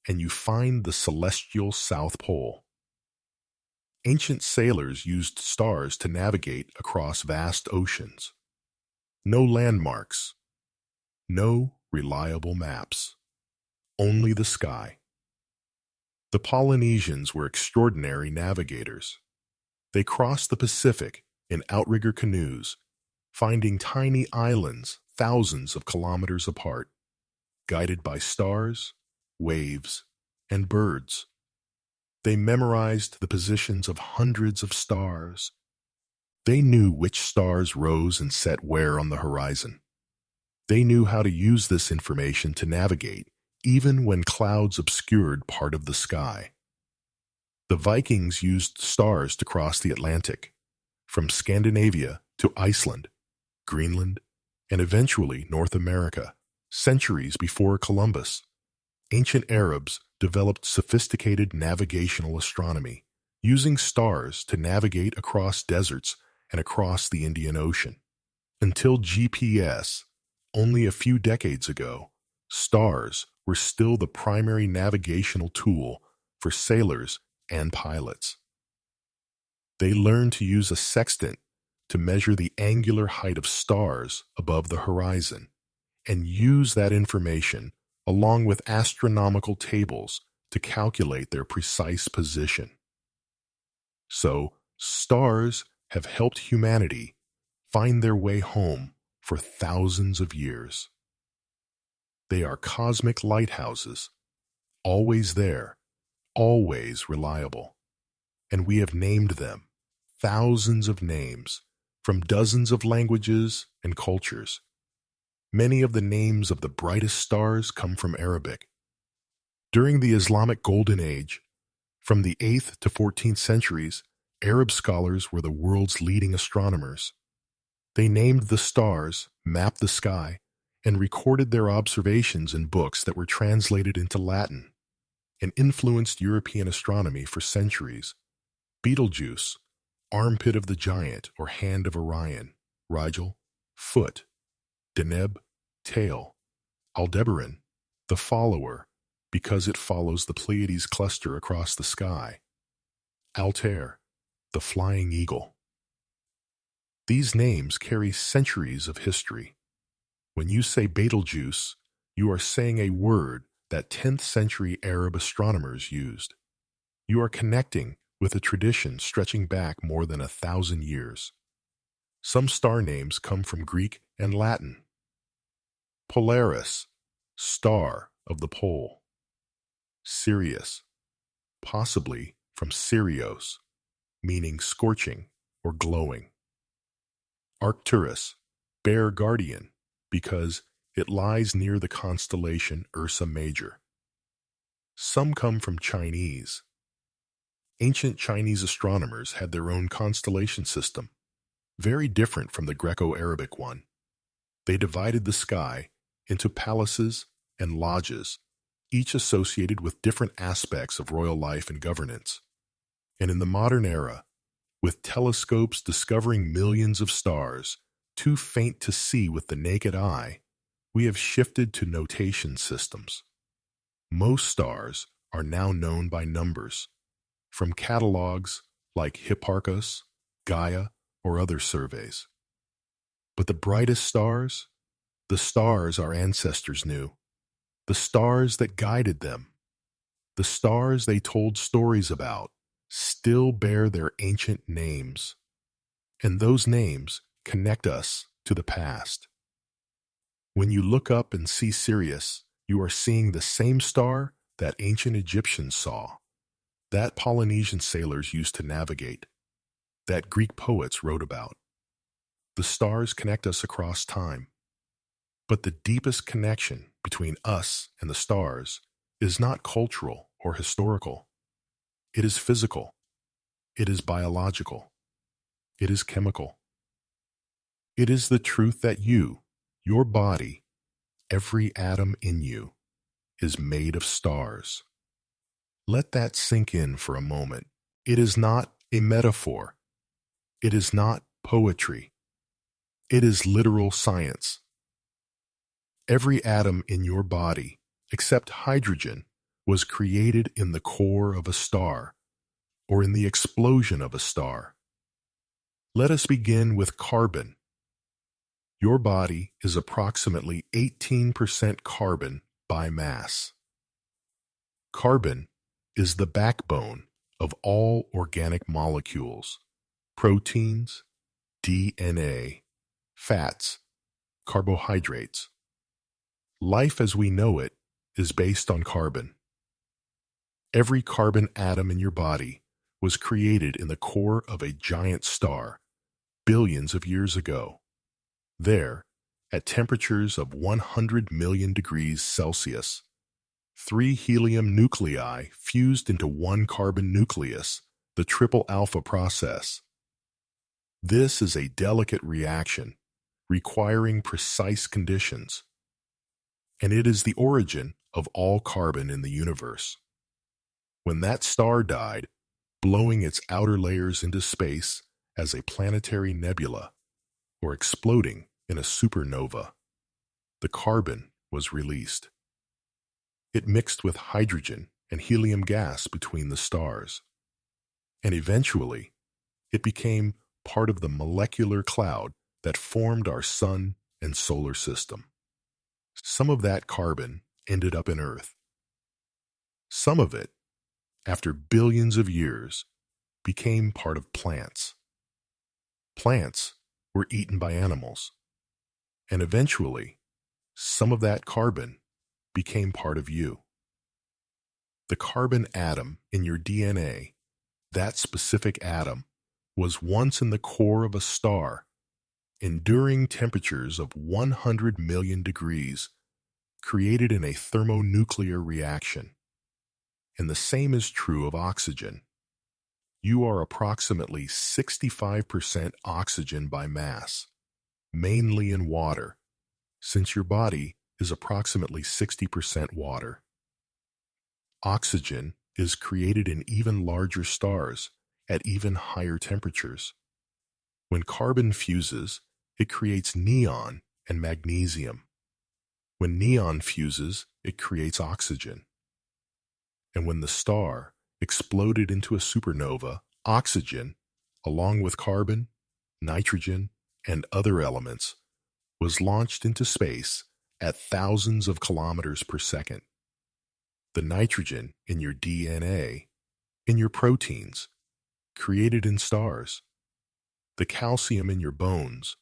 S1: and you find the celestial South Pole. Ancient sailors used stars to navigate across vast oceans. No landmarks, no reliable maps, only the sky. The Polynesians were extraordinary navigators. They crossed the Pacific in outrigger canoes, finding tiny islands thousands of kilometers apart, guided by stars, waves, and birds. They memorized the positions of hundreds of stars. They knew which stars rose and set where on the horizon. They knew how to use this information to navigate, even when clouds obscured part of the sky. The Vikings used stars to cross the Atlantic, from Scandinavia to Iceland, Greenland, and eventually North America, centuries before Columbus. Ancient Arabs developed sophisticated navigational astronomy, using stars to navigate across deserts and across the Indian Ocean. Until GPS, only a few decades ago, stars were still the primary navigational tool for sailors and pilots. They learned to use a sextant to measure the angular height of stars above the horizon and use that information along with astronomical tables to calculate their precise position. So, stars have helped humanity find their way home for thousands of years. They are cosmic lighthouses, always there, always reliable. And we have named them, thousands of names, from dozens of languages and cultures. Many of the names of the brightest stars come from Arabic. During the Islamic Golden Age, from the 8th to 14th centuries, Arab scholars were the world's leading astronomers. They named the stars, mapped the sky, and recorded their observations in books that were translated into Latin and influenced European astronomy for centuries. Betelgeuse, armpit of the giant or hand of Orion; Rigel, foot; Deneb, tail; Aldebaran, the follower, because it follows the Pleiades cluster across the sky; Altair, the flying eagle. These names carry centuries of history. When you say Betelgeuse, you are saying a word that 10th century Arab astronomers used. You are connecting with a tradition stretching back more than 1,000 years. Some star names come from Greek and Latin. Polaris, star of the pole. Sirius, possibly from Sirios, meaning scorching or glowing. Arcturus, bear guardian, because it lies near the constellation Ursa Major. Some come from Chinese. Ancient Chinese astronomers had their own constellation system, very different from the Greco-Arabic one. They divided the sky into palaces and lodges, each associated with different aspects of royal life and governance. And in the modern era, with telescopes discovering millions of stars, too faint to see with the naked eye, we have shifted to notation systems. Most stars are now known by numbers, from catalogs like Hipparcos, Gaia, or other surveys. But the brightest stars, the stars our ancestors knew, the stars that guided them, the stars they told stories about, still bear their ancient names. And those names connect us to the past. When you look up and see Sirius, You are seeing the same star that ancient Egyptians saw, that Polynesian sailors used to navigate, that Greek poets wrote about. The stars connect us across time. But the deepest connection between us and the stars is not cultural or historical. It is physical. It is biological. It is chemical. It is the truth that you, your body, every atom in you, is made of stars. Let that sink in for a moment. It is not a metaphor. It is not poetry. It is literal science. Every atom in your body, except hydrogen, was created in the core of a star, or in the explosion of a star. Let us begin with carbon. Your body is approximately 18% carbon by mass. Carbon is the backbone of all organic molecules, proteins, DNA, fats, carbohydrates. Life as we know it is based on carbon. Every carbon atom in your body was created in the core of a giant star billions of years ago. There, at temperatures of 100 million degrees Celsius, 3 helium nuclei fused into one carbon nucleus, the triple alpha process. This is a delicate reaction requiring precise conditions, and it is the origin of all carbon in the universe. When that star died, blowing its outer layers into space as a planetary nebula, or exploding in a supernova, the carbon was released. It mixed with hydrogen and helium gas between the stars, and eventually it became part of the molecular cloud that formed our sun and solar system. Some of that carbon ended up in Earth. Some of it, after billions of years, became part of plants. Plants were eaten by animals, and eventually, some of that carbon became part of you. The carbon atom in your DNA, that specific atom, was once in the core of a star, enduring temperatures of 100 million degrees, created in a thermonuclear reaction. And the same is true of oxygen. You are approximately 65% oxygen by mass, mainly in water, since your body is approximately 60% water. Oxygen is created in even larger stars at even higher temperatures. When carbon fuses, it creates neon and magnesium. When neon fuses, it creates oxygen. And when the star exploded into a supernova, oxygen, along with carbon, nitrogen, and other elements, was launched into space at thousands of kilometers per second. The nitrogen in your DNA, in your proteins, created in stars. The calcium in your bones,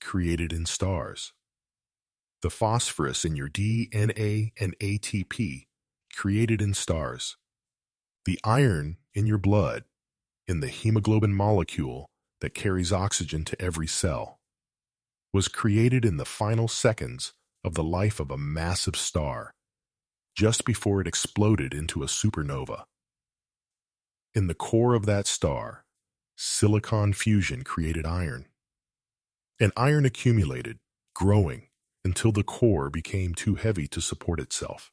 S1: created in stars. The phosphorus in your DNA and ATP, created in stars. The iron in your blood, in the hemoglobin molecule that carries oxygen to every cell, was created in the final seconds of the life of a massive star, just before it exploded into a supernova. In the core of that star, silicon fusion created iron. And iron accumulated, growing, until the core became too heavy to support itself.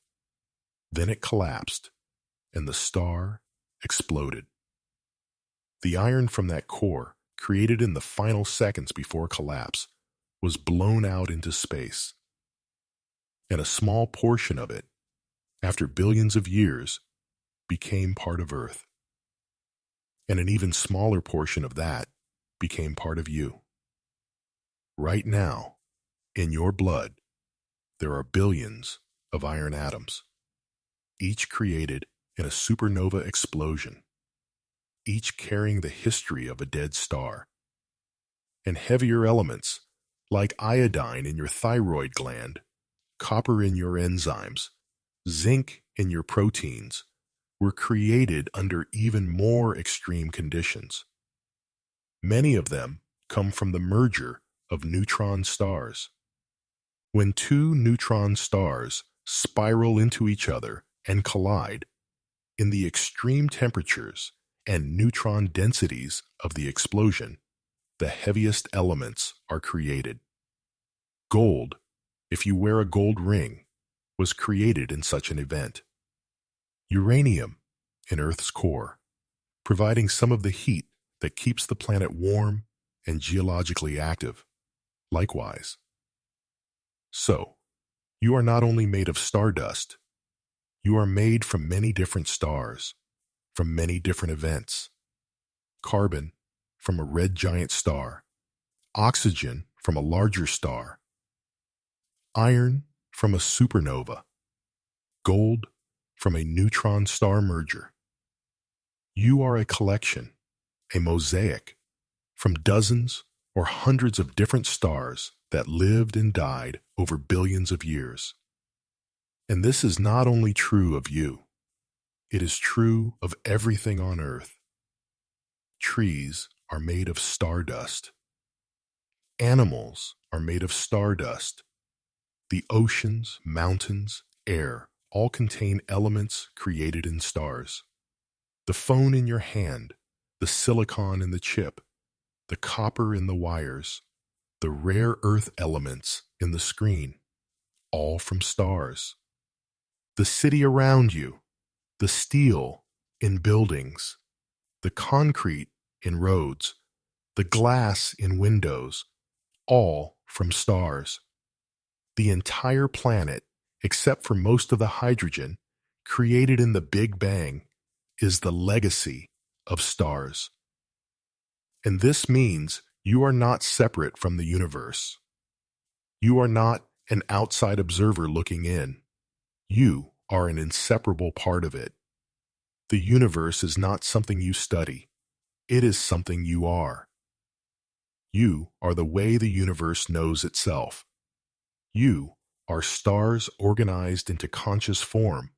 S1: Then it collapsed, and the star exploded. The iron from that core, created in the final seconds before collapse, was blown out into space. And a small portion of it, after billions of years, became part of Earth. And an even smaller portion of that became part of you. Right now, in your blood, there are billions of iron atoms, each created in a supernova explosion, each carrying the history of a dead star. And heavier elements, like iodine in your thyroid gland, copper in your enzymes, zinc in your proteins, were created under even more extreme conditions. Many of them come from the merger of neutron stars. When two neutron stars spiral into each other and collide, in the extreme temperatures and neutron densities of the explosion, the heaviest elements are created. Gold, if you wear a gold ring, was created in such an event. Uranium in Earth's core, providing some of the heat that keeps the planet warm and geologically active. Likewise. So, you are not only made of stardust, you are made from many different stars, from many different events. Carbon from a red giant star, oxygen from a larger star, iron from a supernova, gold from a neutron star merger. You are a collection, a mosaic, from dozens or hundreds of different stars that lived and died over billions of years. And this is not only true of you, it is true of everything on Earth. Trees are made of stardust. Animals are made of stardust. The oceans, mountains, air all contain elements created in stars. The phone in your hand, the silicon in the chip, the copper in the wires, the rare earth elements in the screen, all from stars. The city around you, the steel in buildings, the concrete in roads, the glass in windows, all from stars. The entire planet, except for most of the hydrogen created in the Big Bang, is the legacy of stars. And this means you are not separate from the universe. You are not an outside observer looking in. You are an inseparable part of it. The universe is not something you study. It is something you are. You are the way the universe knows itself. You are stars organized into conscious form.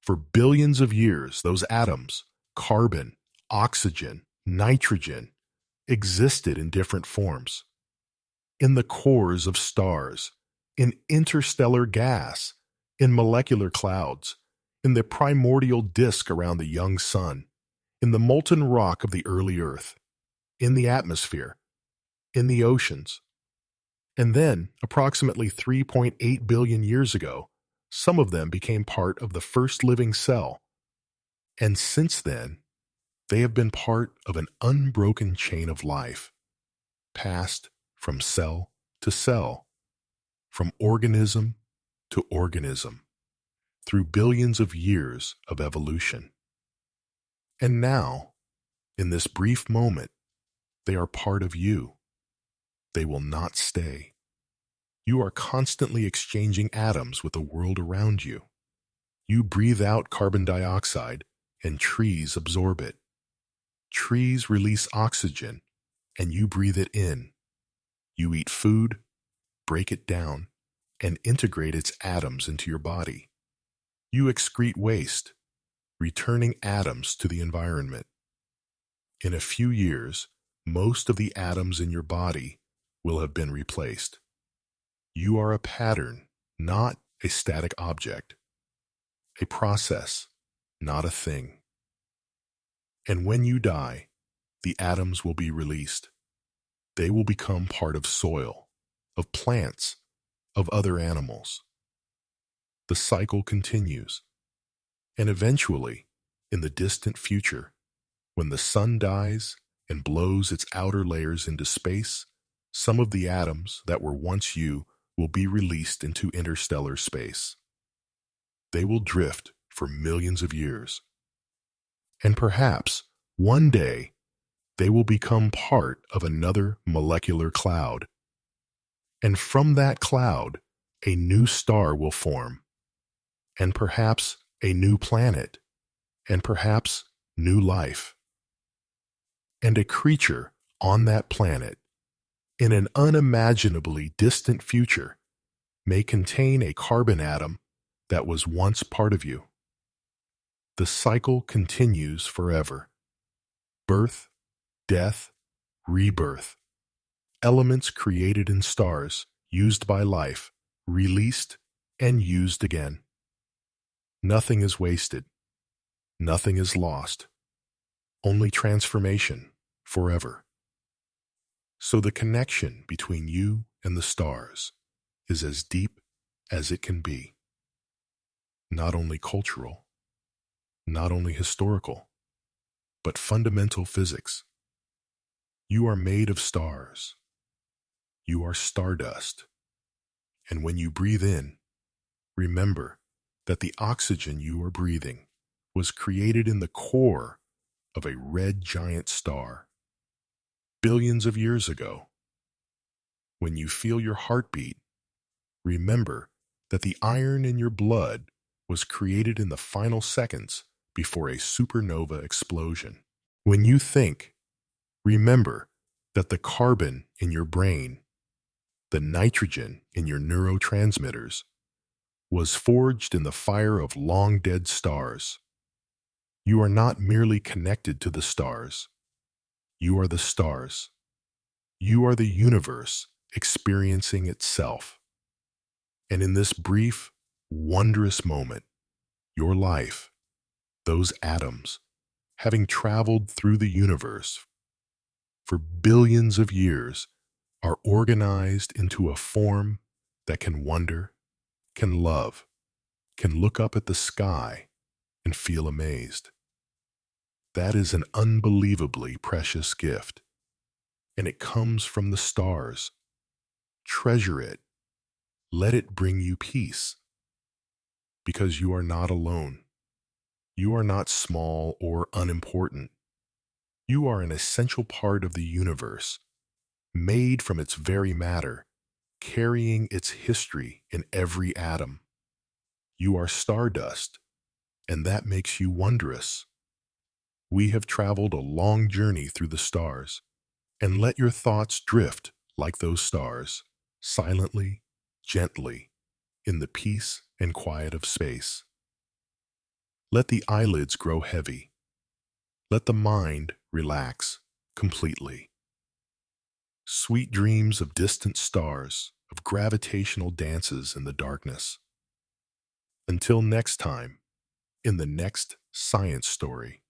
S1: For billions of years, those atoms, carbon, oxygen, nitrogen, existed in different forms. In the cores of stars, in interstellar gas, in molecular clouds, in the primordial disk around the young sun, in the molten rock of the early Earth, in the atmosphere, in the oceans. And then, approximately 3.8 billion years ago, some of them became part of the first living cell. And since then, they have been part of an unbroken chain of life, passed from cell to cell, from organism to organism, through billions of years of evolution. And now, in this brief moment, they are part of you. They will not stay. You are constantly exchanging atoms with the world around you. You breathe out carbon dioxide, and trees absorb it. Trees release oxygen, and you breathe it in. You eat food, break it down, and integrate its atoms into your body. You excrete waste, returning atoms to the environment. In a few years, most of the atoms in your body will have been replaced. You are a pattern, not a static object. A process, not a thing. And when you die, the atoms will be released. They will become part of soil, of plants, of other animals. The cycle continues. And eventually, in the distant future, when the sun dies and blows its outer layers into space, some of the atoms that were once you will be released into interstellar space. They will drift for millions of years. And perhaps, one day, they will become part of another molecular cloud. And from that cloud, a new star will form. And perhaps a new planet. And perhaps new life. And a creature on that planet, in an unimaginably distant future, may contain a carbon atom that was once part of you. The cycle continues forever. Birth, death, rebirth. Elements created in stars, used by life, released and used again. Nothing is wasted. Nothing is lost. Only transformation forever. So the connection between you and the stars is as deep as it can be. Not only cultural, not only historical, but fundamental physics. You are made of stars. You are stardust. And when you breathe in, remember that the oxygen you are breathing was created in the core of a red giant star billions of years ago. When you feel your heartbeat, remember that the iron in your blood was created in the final seconds before a supernova explosion. When you think, remember that the carbon in your brain, the nitrogen in your neurotransmitters, was forged in the fire of long-dead stars. You are not merely connected to the stars. You are the stars. You are the universe experiencing itself. And in this brief, wondrous moment, your life, those atoms, having traveled through the universe for billions of years, are organized into a form that can wonder, can love, can look up at the sky and feel amazed. That is an unbelievably precious gift, and it comes from the stars. Treasure it. Let it bring you peace, because you are not alone. You are not small or unimportant. You are an essential part of the universe, made from its very matter, carrying its history in every atom. You are stardust, and that makes you wondrous. We have traveled a long journey through the stars, and let your thoughts drift like those stars, silently, gently, in the peace and quiet of space. Let the eyelids grow heavy. Let the mind relax completely. Sweet dreams of distant stars, of gravitational dances in the darkness. Until next time, in the next science story.